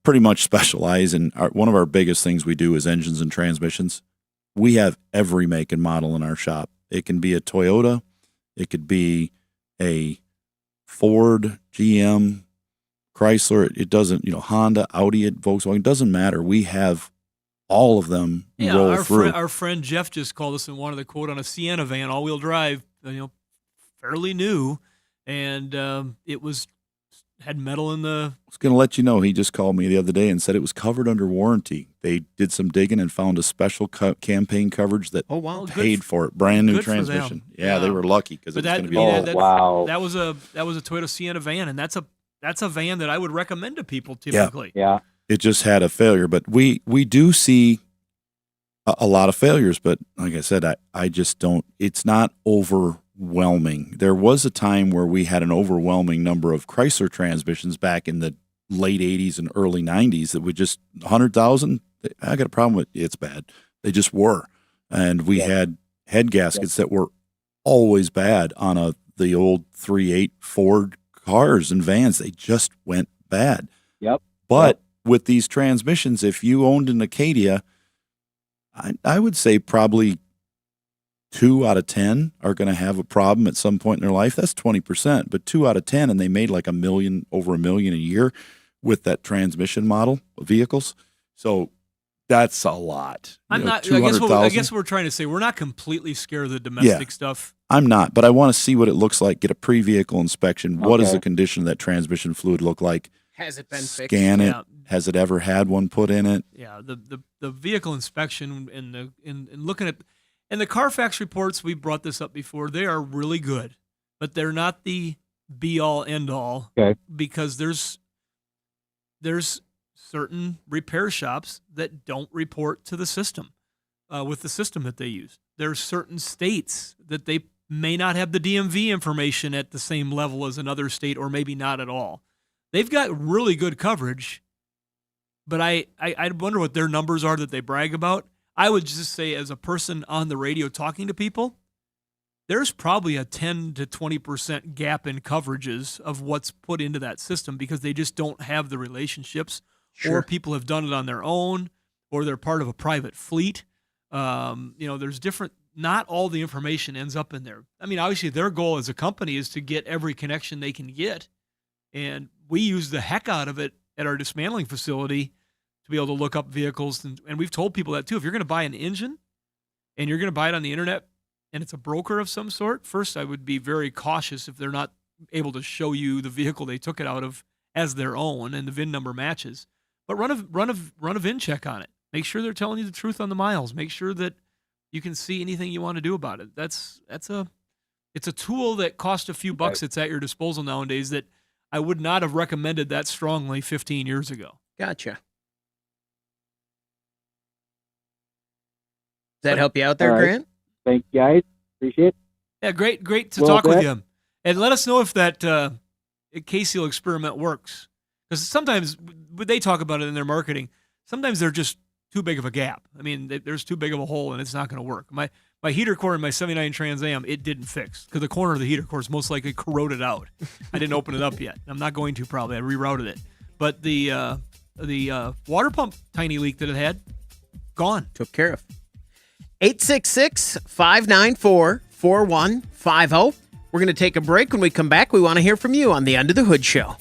pretty much specialize in one of our biggest things we do is engines and transmissions. We have every make and model in our shop. It can be a Toyota, it could be a Ford, GM, Chrysler. It doesn't, Honda, Audi, Volkswagen. It doesn't matter. We have all of them roll through. Our friend Jeff just called us and wanted a quote on a Sienna van, all-wheel drive, fairly new, and it had metal in the... I was going to let you know, he just called me the other day and said it was covered under warranty. They did some digging and found a special campaign coverage that paid for it. Brand new transmission. Yeah, they were lucky because it's going to be wow. That was a Toyota Sienna van, and that's a van that I would recommend to people typically. Yeah. It just had a failure, but we do see a lot of failures, but like I said, I just don't, it's not overwhelming. There was a time where we had an overwhelming number of Chrysler transmissions back in the late 80s and early 90s that would just 100,000. I got a problem with it's bad. They just were. And we had head gaskets that were always bad on the old 3.8 Ford cars and vans. They just went bad. Yep. But with these transmissions, if you owned an Acadia, I would say probably 2 out of 10 are going to have a problem at some point in their life. That's 20%, but 2 out of 10, and they made like over $1 million a year with that transmission model of vehicles. So that's a lot. I guess what we're trying to say, we're not completely scared of the domestic stuff. I'm not, but I want to see what it looks like. Get a pre-vehicle inspection. What does the condition of that transmission fluid look like? Has it been fixed? Scan it. Yeah. Has it ever had one put in it? Yeah, the vehicle inspection and looking at, and the Carfax reports, we brought this up before, they are really good, but they're not the be-all, end-all, because there's certain repair shops that don't report to the system with the system that they use. There's certain states that they may not have the DMV information at the same level as another state, or maybe not at all. They've got really good coverage, but I wonder what their numbers are that they brag about. I would just say, as a person on the radio talking to people, there's probably a 10 to 20% gap in coverages of what's put into that system because they just don't have the relationships, or people have done it on their own, or they're part of a private fleet. There's different, not all the information ends up in there. I mean, obviously their goal as a company is to get every connection they can get. And we use the heck out of it at our dismantling facility to be able to look up vehicles. And we've told people that too. If you're going to buy an engine and you're going to buy it on the internet and it's a broker of some sort, first I would be very cautious if they're not able to show you the vehicle they took it out of as their own and the VIN number matches. But run a VIN check on it. Make sure they're telling you the truth on the miles. Make sure that you can see anything you want to do about it. It's a tool that costs a few bucks. It's at your disposal nowadays that I would not have recommended that strongly 15 years ago. Gotcha. Does that help you out there, Grant? Thank you, guys. Appreciate it. Yeah, great to talk with you. And let us know if that K-Seal experiment works. Because sometimes they talk about it in their marketing. Sometimes they're just too big of a gap. I mean, there's too big of a hole, and it's not going to work. My heater core in my 79 Trans Am, it didn't fix because the corner of the heater core is most likely corroded out. I didn't open it up yet. I'm not going to probably. I rerouted it. But the water pump tiny leak that it had, gone. Took care of. 866-594-4150. We're going to take a break. When we come back, we want to hear from you on the Under the Hood Show.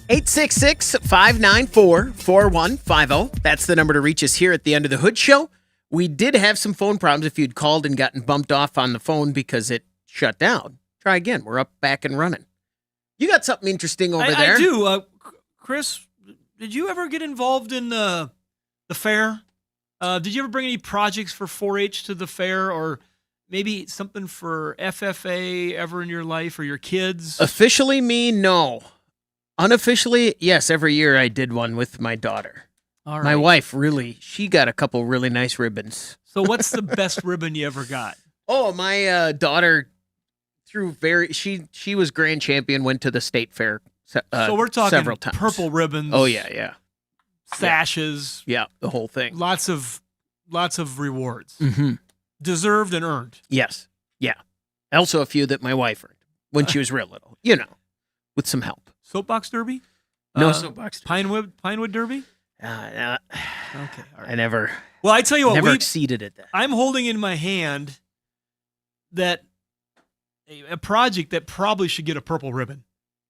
866-594-4150. That's the number to reach us here at the Under the Hood Show. We did have some phone problems if you'd called and gotten bumped off on the phone because it shut down. Try again. We're up, back, and running. You got something interesting over there. I do. Chris, did you ever get involved in the fair? Did you ever bring any projects for 4-H to the fair, or maybe something for FFA ever in your life, or your kids? Officially me, no. Unofficially, yes, every year I did one with my daughter. All right. My wife, she got a couple really nice ribbons. So what's the best ribbon you ever got? Oh, my daughter she was grand champion, went to the state fair So we're talking several times. purple ribbons. Oh yeah. Sashes. Yeah, the whole thing. Lots of rewards. Mm-hmm. Deserved and earned. Yes. Yeah. Also a few that my wife earned when she was real little, with some help. Soapbox derby? No soapbox derby. Pinewood derby? Okay. All right. I never. Well, I tell you what, never exceeded at that. I'm holding in my hand that a project that probably should get a purple ribbon.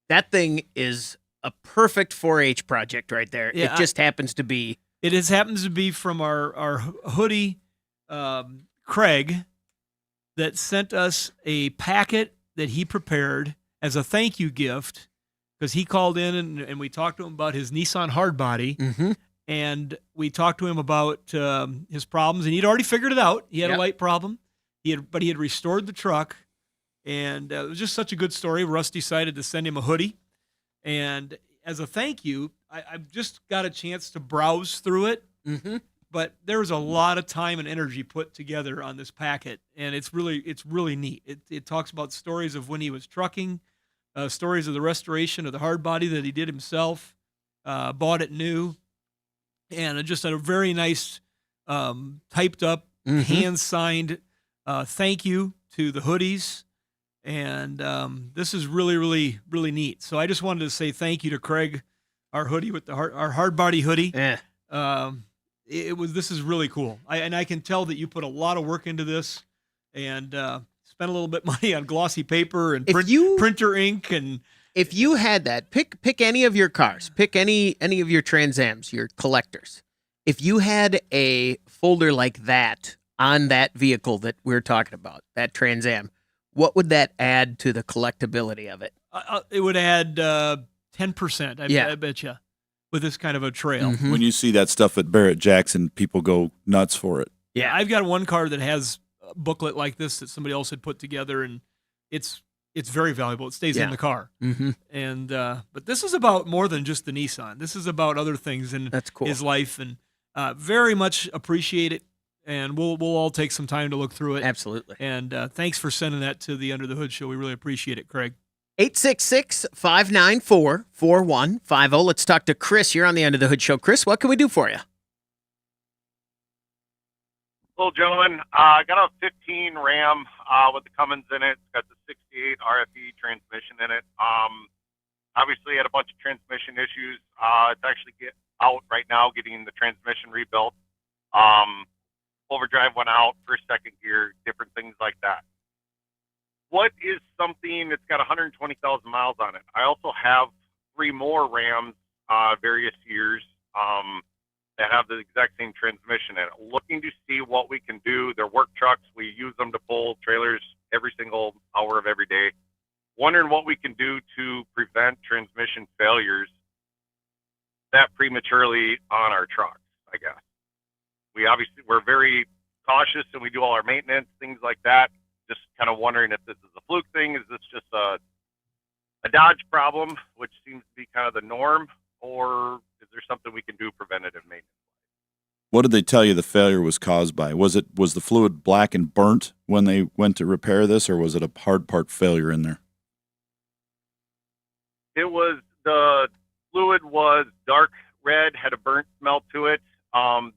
That thing is a perfect 4-H project right there. Yeah, it just happens to be. It happens to be from our hoodie, Craig, that sent us a packet that he prepared as a thank you gift because he called in and we talked to him about his Nissan hardbody. Mm-hmm. And we talked to him about his problems, and he'd already figured it out. He had a light problem, but he had restored the truck, and it was just such a good story. Russ decided to send him a hoodie, and as a thank you, I've just got a chance to browse through it. Mm-hmm. But there was a lot of time and energy put together on this packet, and it's really neat. It talks about stories of when he was trucking, stories of the restoration of the hardbody that he did himself, bought it new. And just a very nice, typed up, hand-signed thank you to the hoodies. And this is really, really, really neat. So I just wanted to say thank you to Craig, our hoodie with our hard body hoodie. Yeah. This is really cool. I can tell that you put a lot of work into this and spent a little bit money on glossy paper and printer ink. And if you had that, pick any of your cars, pick any of your Trans Ams, your collectors. If you had a folder like that on that vehicle that we're talking about, that Trans Am, what would that add to the collectability of it? It would add 10%, I bet you, with this kind of a trail. Mm-hmm. When you see that stuff at Barrett Jackson, people go nuts for it. Yeah, I've got one car that has a booklet like this that somebody else had put together, and it's very valuable. It stays in the car. Mm-hmm. And but this is about more than just the Nissan. This is about other things in his life, and very much appreciate it. And we'll all take some time to look through it. Absolutely. And thanks for sending that to the Under the Hood show. We really appreciate it, Craig. 866-594-4150. Let's talk to Chris. You're on the Under the Hood show. Chris, what can we do for you? Hello, gentlemen. I got a 15 Ram with the Cummins in it. It's got the 68 RFE transmission in it. Obviously, had a bunch of transmission issues. It's actually out right now, getting the transmission rebuilt. Overdrive went out, first, second gear, different things like that. What is something that's got 120,000 miles on it? I also have 3 more Rams, various years, that have the exact same transmission in it. Looking to see what we can do. They're work trucks. We use them to pull trailers every single hour of every day. Wondering what we can do to prevent transmission failures that prematurely on our trucks, I guess. We're very cautious and we do all our maintenance, things like that. Just kind of wondering if this is a fluke thing. Is this just a Dodge problem, which seems to be kind of the norm, or is there something we can do preventative maintenance? What did they tell you the failure was caused by? Was the fluid black and burnt when they went to repair this, or was it a hard part failure in there? It was, the fluid was dark red, had a burnt smell to it.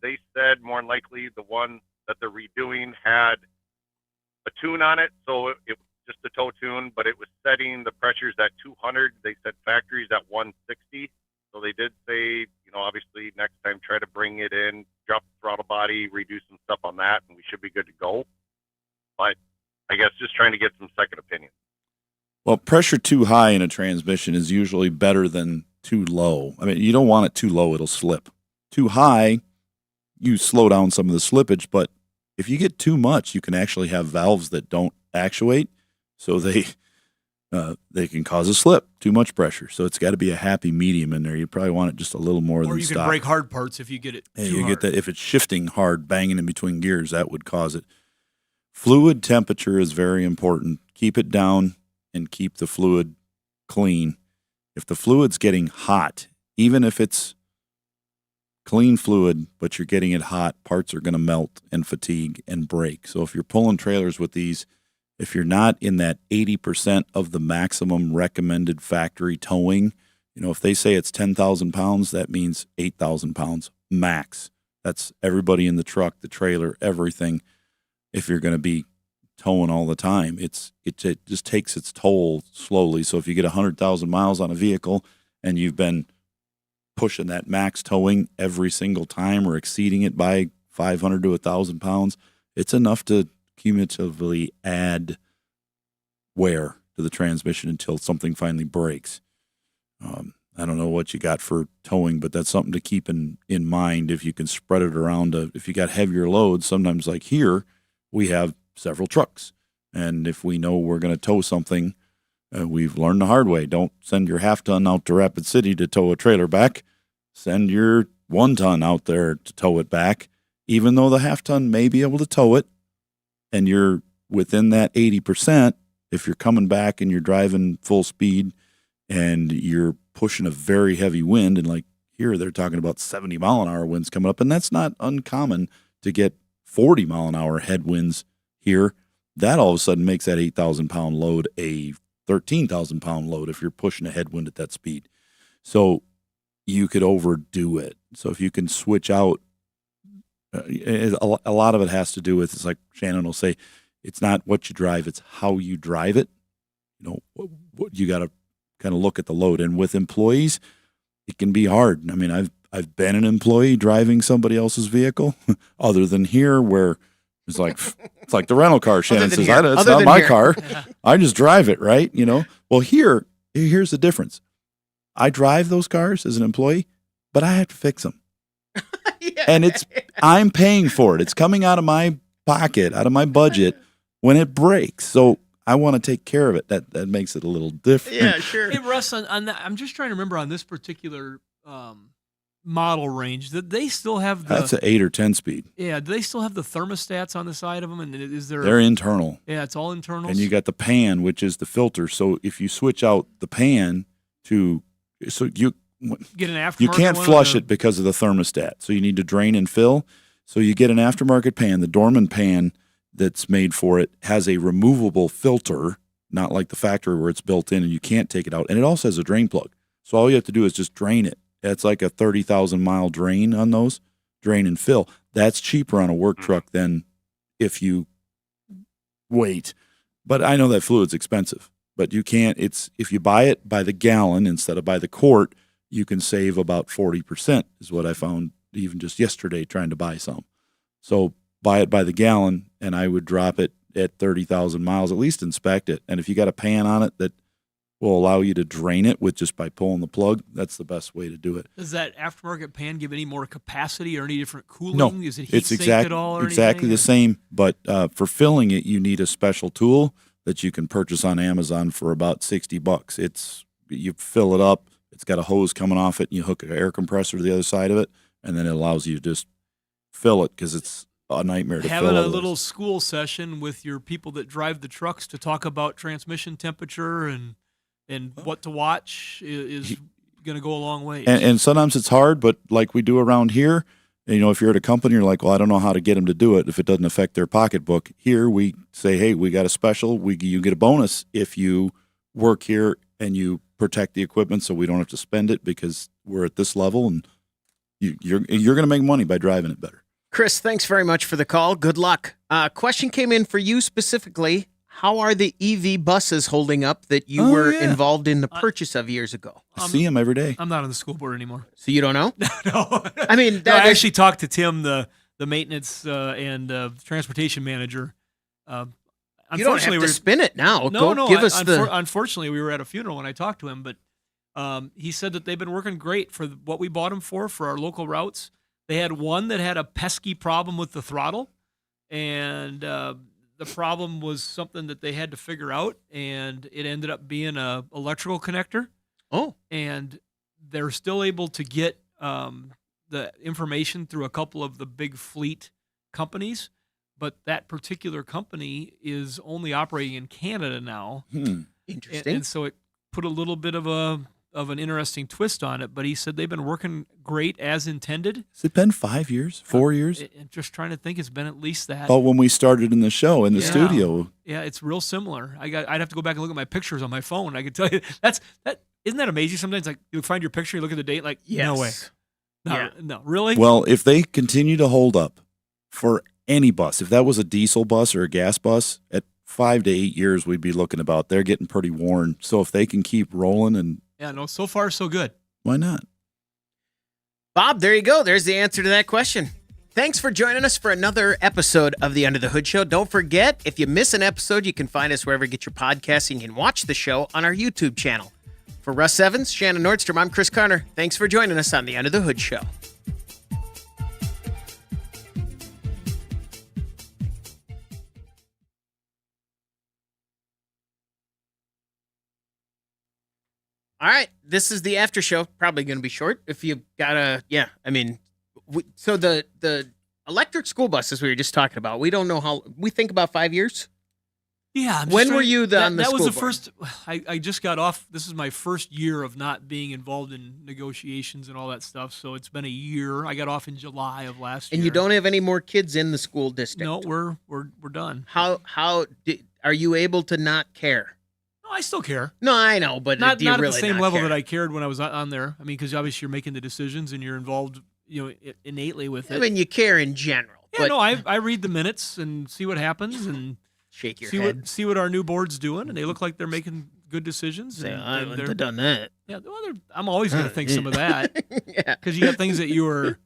They said more than likely the one that they're redoing had a tune on it, so it was just a tow tune, but it was setting the pressures at 200. They said factories at 160. So they did say, obviously next time try to bring it in, drop the throttle body, redo some stuff on that, and we should be good to go. But I guess just trying to get some second opinion. Well, pressure too high in a transmission is usually better than too low. I mean, you don't want it too low, it'll slip. Too high, you slow down some of the slippage, but if you get too much, you can actually have valves that don't actuate, so they can cause a slip. Too much pressure, so it's got to be a happy medium in there. You probably want it just a little more than stock. Or you can break hard parts if you get it too hard. Get that if it's shifting hard, banging in between gears, that would cause it. Fluid temperature is very important. Keep it down and keep the fluid clean. If the fluid's getting hot, even if it's clean fluid, but you're getting it hot, parts are going to melt and fatigue and break. So if you're pulling trailers with these, if you're not in that 80% of the maximum recommended factory towing, If they say it's 10,000 pounds, that means 8,000 pounds max. That's everybody in the truck, the trailer, everything. If you're going to be towing all the time, it just takes its toll slowly. So if you get 100,000 miles on a vehicle and you've been pushing that max towing every single time or exceeding it by 500 to 1,000 pounds, it's enough to cumulatively add wear to the transmission until something finally breaks. I don't know what you got for towing, but that's something to keep in mind. If you can spread it around, if you got heavier loads, sometimes like here, we have several trucks. And if we know we're going to tow something, we've learned the hard way. Don't send your half-ton out to Rapid City to tow a trailer back. Send your 1-ton out there to tow it back, even though the half-ton may be able to tow it, and you're within that 80%. If you're coming back and you're driving full speed and you're pushing a very heavy wind, and like here they're talking about 70-mile-an-hour winds coming up, and that's not uncommon to get 40-mile-an-hour headwinds here. That all of a sudden makes that 8,000-pound load a 13,000-pound load if you're pushing a headwind at that speed. So you could overdo it. So if you can switch out, a lot of it has to do with, it's like Shannon will say, it's not what you drive, it's how you drive it. What you got to kind of look at the load. And with employees, it can be hard. I mean, I've been an employee driving somebody else's vehicle, other than here where it's like the rental car. Shannon says, it's not my car. I just drive it, right? Well, here's the difference. I drive those cars as an employee, but I have to fix them. Yeah. And I'm paying for it. It's coming out of my pocket, out of my budget when it breaks. So I want to take care of it. That makes it a little different. Yeah, sure. Hey, Russ, on that, I'm just trying to remember on this particular model range that they still have that's an 8 or 10 speed. Yeah, do they still have the thermostats on the side of them? And is there? They're internal. Yeah, it's all internal. And you got the pan, which is the filter. So if you switch out the pan you get an aftermarket. You can't flush it because of the thermostat. So you need to drain and fill. So you get an aftermarket pan. The Dorman pan that's made for it has a removable filter, not like the factory where it's built in and you can't take it out. And it also has a drain plug. So all you have to do is just drain it. It's like a 30,000-mile drain on those, drain and fill. That's cheaper on a work truck than if you wait. But I know that fluid's expensive. But you can't, if you buy it by the gallon instead of by the quart, you can save about 40%, is what I found even just yesterday trying to buy some. So buy it by the gallon, and I would drop it at 30,000 miles, at least inspect it. And if you got a pan on it that will allow you to drain it with just by pulling the plug, that's the best way to do it. Does that aftermarket pan give any more capacity or any different cooling? No, Is it heat sink at all or exactly anything? The same. But for filling it, you need a special tool that you can purchase on Amazon for about $60. You fill it up. It's got a hose coming off it, and you hook an air compressor to the other side of it, and then it allows you to just fill it because it's a nightmare to fill. Having a little school session with your people that drive the trucks to talk about transmission temperature and what to watch is going to go a long way. And sometimes it's hard, but like we do around here, if you're at a company, you're like, well, I don't know how to get them to do it if it doesn't affect their pocketbook. Here we say, hey, we got a special. You get a bonus if you work here and you protect the equipment so we don't have to spend it because we're at this level, and you're going to make money by driving it better. Chris, thanks very much for the call. Good luck. Question came in for you specifically. How are the EV buses holding up that you were involved in the purchase of years ago? I see them every day. I'm not on the school board anymore. So you don't know? No. I mean, I actually talked to Tim, the maintenance and transportation manager. You don't have to spin it now. No. Give us unfortunately, we were at a funeral when I talked to him, but he said that they've been working great for what we bought them for our local routes. They had one that had a pesky problem with the throttle, and the problem was something that they had to figure out, and it ended up being a electrical connector. Oh. And they're still able to get the information through a couple of the big fleet companies, but that particular company is only operating in Canada now. Interesting. And so it put a little bit of an interesting twist on it, but he said they've been working great as intended. Has it been 5 years, 4 years? Just trying to think, it's been at least that. Oh, when we started in the show, in the studio. Yeah, it's real similar. I'd have to go back and look at my pictures on my phone. I could tell you that Isn't that amazing? Sometimes like you find your picture, you look at the date, like no way, no, really. Well, if they continue to hold up for any bus, if that was a diesel bus or a gas bus, at 5 to 8 years, we'd be looking about. They're getting pretty worn. So if they can keep rolling, and yeah, no, so far so good. Why not? Bob, there you go. There's the answer to that question. Thanks for joining us for another episode of the Under the Hood Show. Don't forget, if you miss an episode, you can find us wherever you get your podcasts, and you can watch the show on our YouTube channel. For Russ Evans, Shannon Nordstrom, I'm Chris Carter. Thanks for joining us on the Under the Hood Show. All right, this is the after show. Probably going to be short if you've got a, so the electric school buses we were just talking about, we don't know how, we think about 5 years? Yeah. When were you on the that school That was the board? first, I just got off, this is my first year of not being involved in negotiations and all that stuff, so it's been a year. I got off in July of last year. And you don't have any more kids in the school district? No, we're done. Are you able to not care? No, I still care. No, I know, but not do you at really the same not level care? that I cared when I was on there. I mean, because obviously you're making the decisions and you're involved, innately with it. I mean, you care in general. Yeah, no, I read the minutes and see what happens and shake your head. See what our new board's doing, and they look like they're making good decisions. Say, and I wouldn't they're have done that. Yeah, well, I'm always going to think some of that. Yeah, because you got things that you were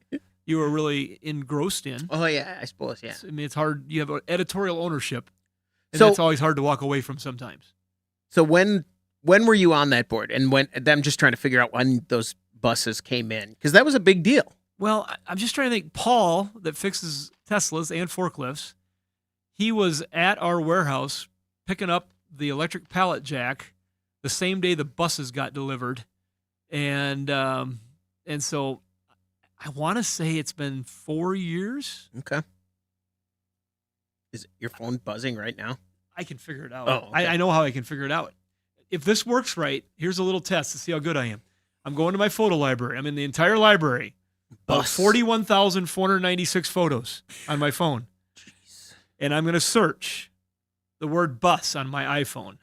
really engrossed in. Oh yeah, I suppose. Yeah. I mean, it's hard. You have editorial ownership, and So- that's always hard to walk away from sometimes. So when were you on that board? And I'm just trying to figure out when those buses came in, because that was a big deal. Well, I'm just trying to think. Paul, that fixes Teslas and forklifts, he was at our warehouse picking up the electric pallet jack the same day the buses got delivered, and so I want to say it's been 4 years. Okay. Is your phone buzzing right now? I can figure it out. Oh, okay. I know how I can figure it out. If this works right, here's a little test to see how good I am. I'm going to my photo library. I'm in the entire library. About 41,496 photos on my phone. Jeez. And I'm going to search the word bus on my iPhone.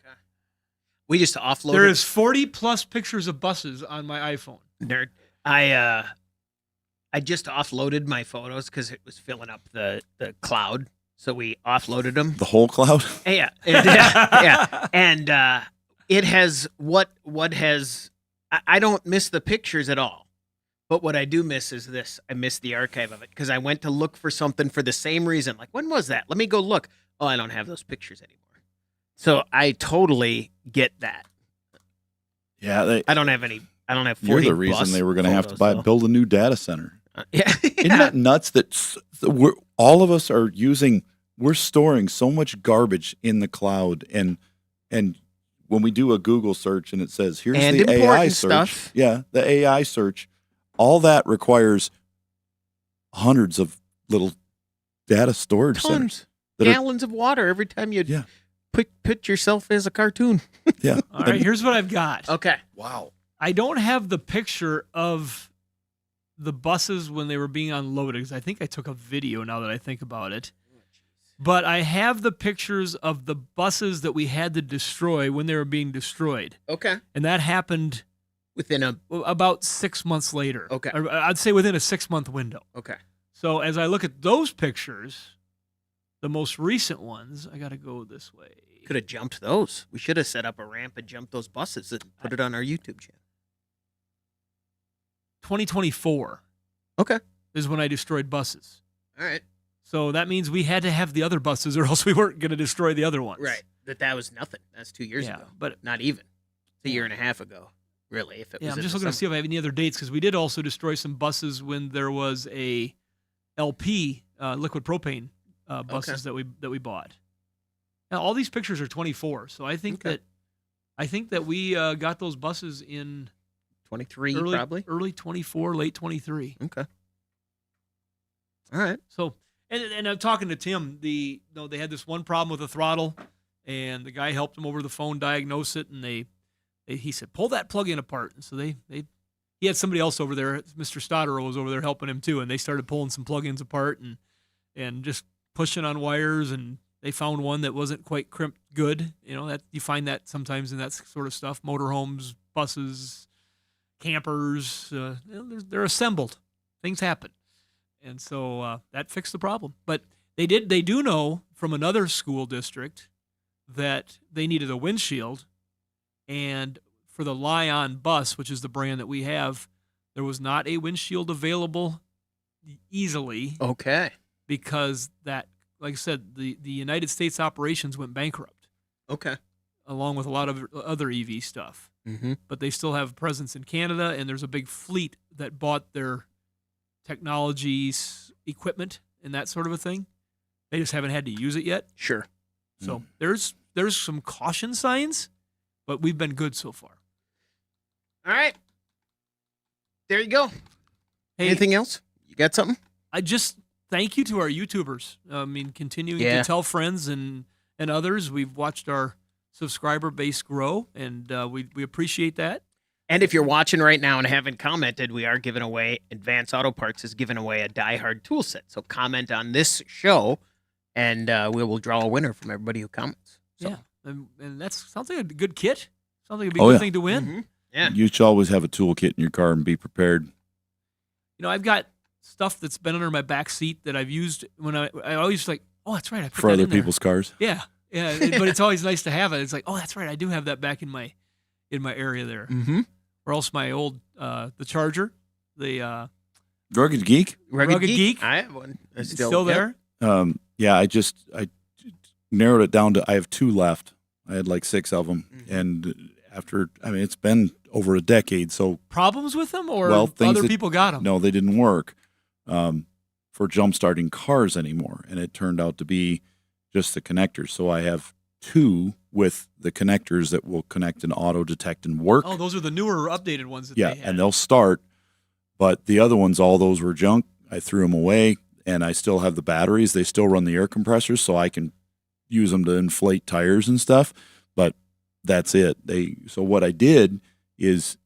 We just offloaded. There is 40 plus pictures of buses on my iPhone. Nerd. I just offloaded my photos because it was filling up the cloud. So we offloaded them. The whole cloud? Yeah. Yeah. And it has what has, I don't miss the pictures at all. But what I do miss is this. I miss the archive of it because I went to look for something for the same reason. Like, when was that? Let me go look. Oh, I don't have those pictures anymore. So I totally get that. Yeah. I don't have 40 You're the reason bus they were going to have to photos, though. build a new data center. Yeah. Isn't that nuts that all of us are we're storing so much garbage in the cloud, and when we do a Google search and it says, here's And the AI important search. stuff. Yeah, the AI search. All that requires hundreds of little data storage centers. Tons. that are- Gallons of water every time you Yeah. put yourself as a cartoon. Yeah. All right, here's what I've got. Okay. Wow. I don't have the picture of the buses when they were being unloaded because I think I took a video now that I think about it. But I have the pictures of the buses that we had to destroy when they were being destroyed. Okay. And that happened Within about 6 months later. Okay. Or I'd say within a 6-month window. Okay. So as I look at those pictures, the most recent ones, I got to go this way. Could have jumped those. We should have set up a ramp and jumped those buses and put it on our YouTube channel. 2024 Okay. is when I destroyed buses. All right. So that means we had to have the other buses or else we weren't going to destroy the other ones. Right. That was nothing. That's 2 years Yeah, ago. but- not even. It's a year and a half ago, really. If it Yeah, was I'm in just the looking to see summer. if I have any other dates because we did also destroy some buses when there was a LP liquid propane buses that we bought. Now all these pictures are 24, so I think that we got those buses in 23 early, probably. early 24, late 23. Okay. All right. So and I'm talking to Tim. They had this one problem with the throttle, and the guy helped him over the phone diagnose it, and he said pull that plug-in apart. And so he had somebody else over there. Mr. Stotterer was over there helping him too, and they started pulling some plug-ins apart and just pushing on wires and They found one that wasn't quite crimped good. That you find that sometimes in that sort of stuff. Motorhomes, buses, campers, they're assembled. Things happen. And so that fixed the problem. But they do know from another school district that they needed a windshield. And for the Lion bus, which is the brand that we have, there was not a windshield available easily. Okay. Because that, like I said, the United States operations went bankrupt. Okay. Along with a lot of other EV stuff. Mm-hmm. But they still have a presence in Canada, and there's a big fleet that bought their technologies, equipment, and that sort of a thing. They just haven't had to use it yet. Sure. So there's some caution signs, but we've been good so far. All right. There you go. Hey, anything else? You got something? I just thank you to our YouTubers. I mean, continuing to tell friends and others. We've watched our subscriber base grow, and we appreciate that. And if you're watching right now and haven't commented, we are giving away, Advanced Auto Parts is giving away a DieHard tool set. So comment on this show, and we will draw a winner from everybody who comments. So. Yeah, and that sounds like a good kit. Sounds like it'd be a good thing to win. Mm-hmm. Yeah. You should always have a toolkit in your car and be prepared. I've got stuff that's been under my back seat that I've used when I always like, oh, that's right. I put for that other in there. people's cars. Yeah. Yeah. But it's always nice to have it. It's like, oh, that's right. I do have that back in my area there. Mm-hmm. Or else my old, the Charger, the Rugged Geek? Rugged Geek. I have one. It's still there? Yeah, I narrowed it down to, I have 2 left. I had like 6 of them. Mm-hmm. And it's been over a decade. So problems with them, or things other people got them? No, they didn't work for jump starting cars anymore. And it turned out to be just the connectors. So I have 2 with the connectors that will connect and auto detect and work. Oh, those are the newer updated ones that they had. And they'll start. But the other ones, all those were junk. I threw them away, and I still have the batteries. They still run the air compressors, so I can use them to inflate tires and stuff. But that's it. So what I did is,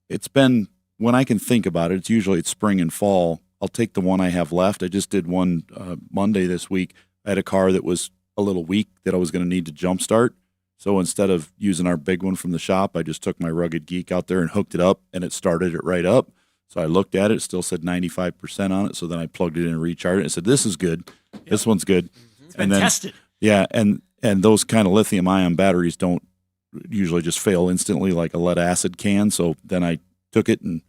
it's been, when I can think about it, it's spring and fall. I'll take the one I have left. I just did one Monday this week. I had a car that was a little weak that I was going to need to jump start. So instead of using our big one from the shop, I just took my Rugged Geek out there and hooked it up, and it started it right up. So I looked at it, still said 95% on it. So then I plugged it in and recharged it and said, this is good. Yep. This one's good. It's been tested. Yeah, and those kind of lithium-ion batteries don't usually just fail instantly like a lead acid can. So then I took it and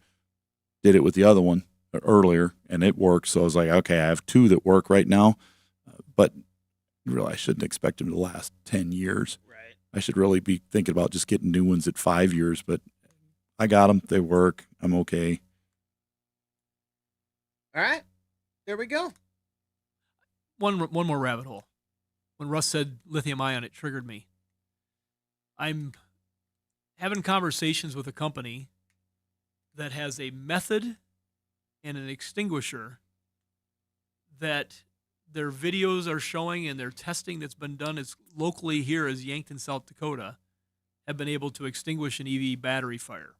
did it with the other one earlier, and it worked. So I was like, okay, I have 2 that work right now, but really I shouldn't expect them to last 10 years. Right. I should really be thinking about just getting new ones at 5 years, but I got them. They work. I'm okay. All right. There we go. One more rabbit hole. When Russ said lithium ion, it triggered me. I'm having conversations with a company that has a method and an extinguisher that their videos are showing, and their testing that's been done as locally here as Yankton, South Dakota, have been able to extinguish an EV battery fire.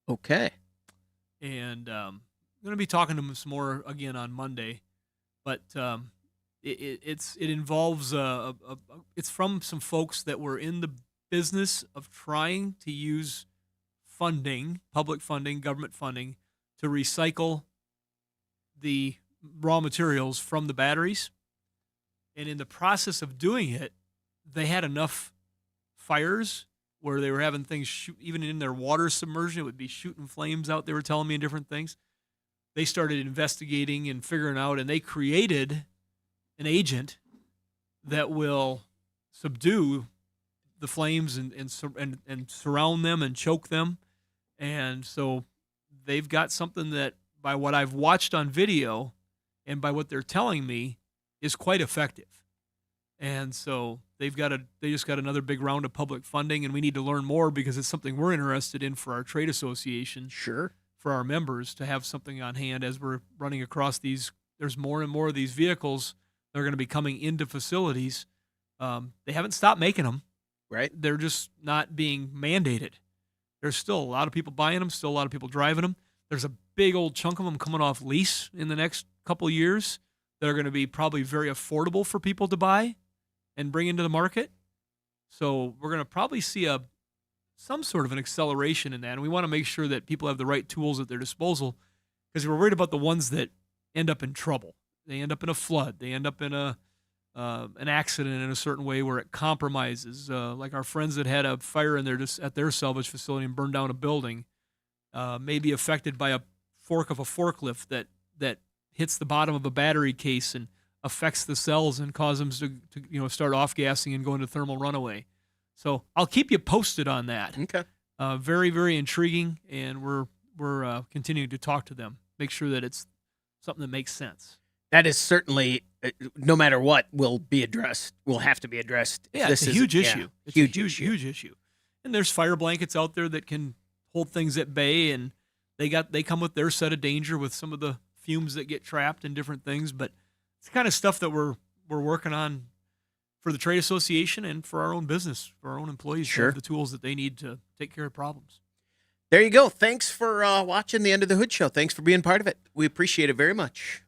Okay. And I'm going to be talking to them some more again on Monday, but it involves it's from some folks that were in the business of trying to use funding, public funding, government funding, to recycle the raw materials from the batteries. And in the process of doing it, they had enough fires where they were having things shoot, even in their water submersion, it would be shooting flames out. They were telling me different things. They started investigating and figuring out, and they created an agent that will subdue the flames and surround them and choke them. And so they've got something that, by what I've watched on video and by what they're telling me, is quite effective. And so they just got another big round of public funding, and we need to learn more because it's something we're interested in for our trade association. Sure. For our members to have something on hand as we're running across these. There's more and more of these vehicles that are going to be coming into facilities. They haven't stopped making them. Right. They're just not being mandated. There's still a lot of people buying them, still a lot of people driving them. There's a big old chunk of them coming off lease in the next couple of years that are going to be probably very affordable for people to buy and bring into the market. So we're going to probably see some sort of an acceleration in that. And we want to make sure that people have the right tools at their disposal, because we're worried about the ones that end up in trouble. They end up in a flood. They end up in an accident in a certain way where it compromises. Like our friends that had a fire in at their salvage facility and burned down a building, may be affected by a fork of a forklift that hits the bottom of a battery case and affects the cells and causes them to start off gassing and go into thermal runaway. So I'll keep you posted on that. Okay. Very, very intriguing, and we're continuing to talk to them, make sure that it's something that makes sense. That is certainly, no matter what, will be addressed. Will have to be addressed. Yeah, it's a huge issue. It's huge a huge issue. And there's fire blankets out there that can hold things at bay, and they come with their set of danger with some of the fumes that get trapped and different things. But it's the kind of stuff that we're working on for the trade association and for our own business, for our own employees, to have the tools that they need to take care of problems. There you go. Thanks for watching the Under the Hood show. Thanks for being part of it. We appreciate it very much.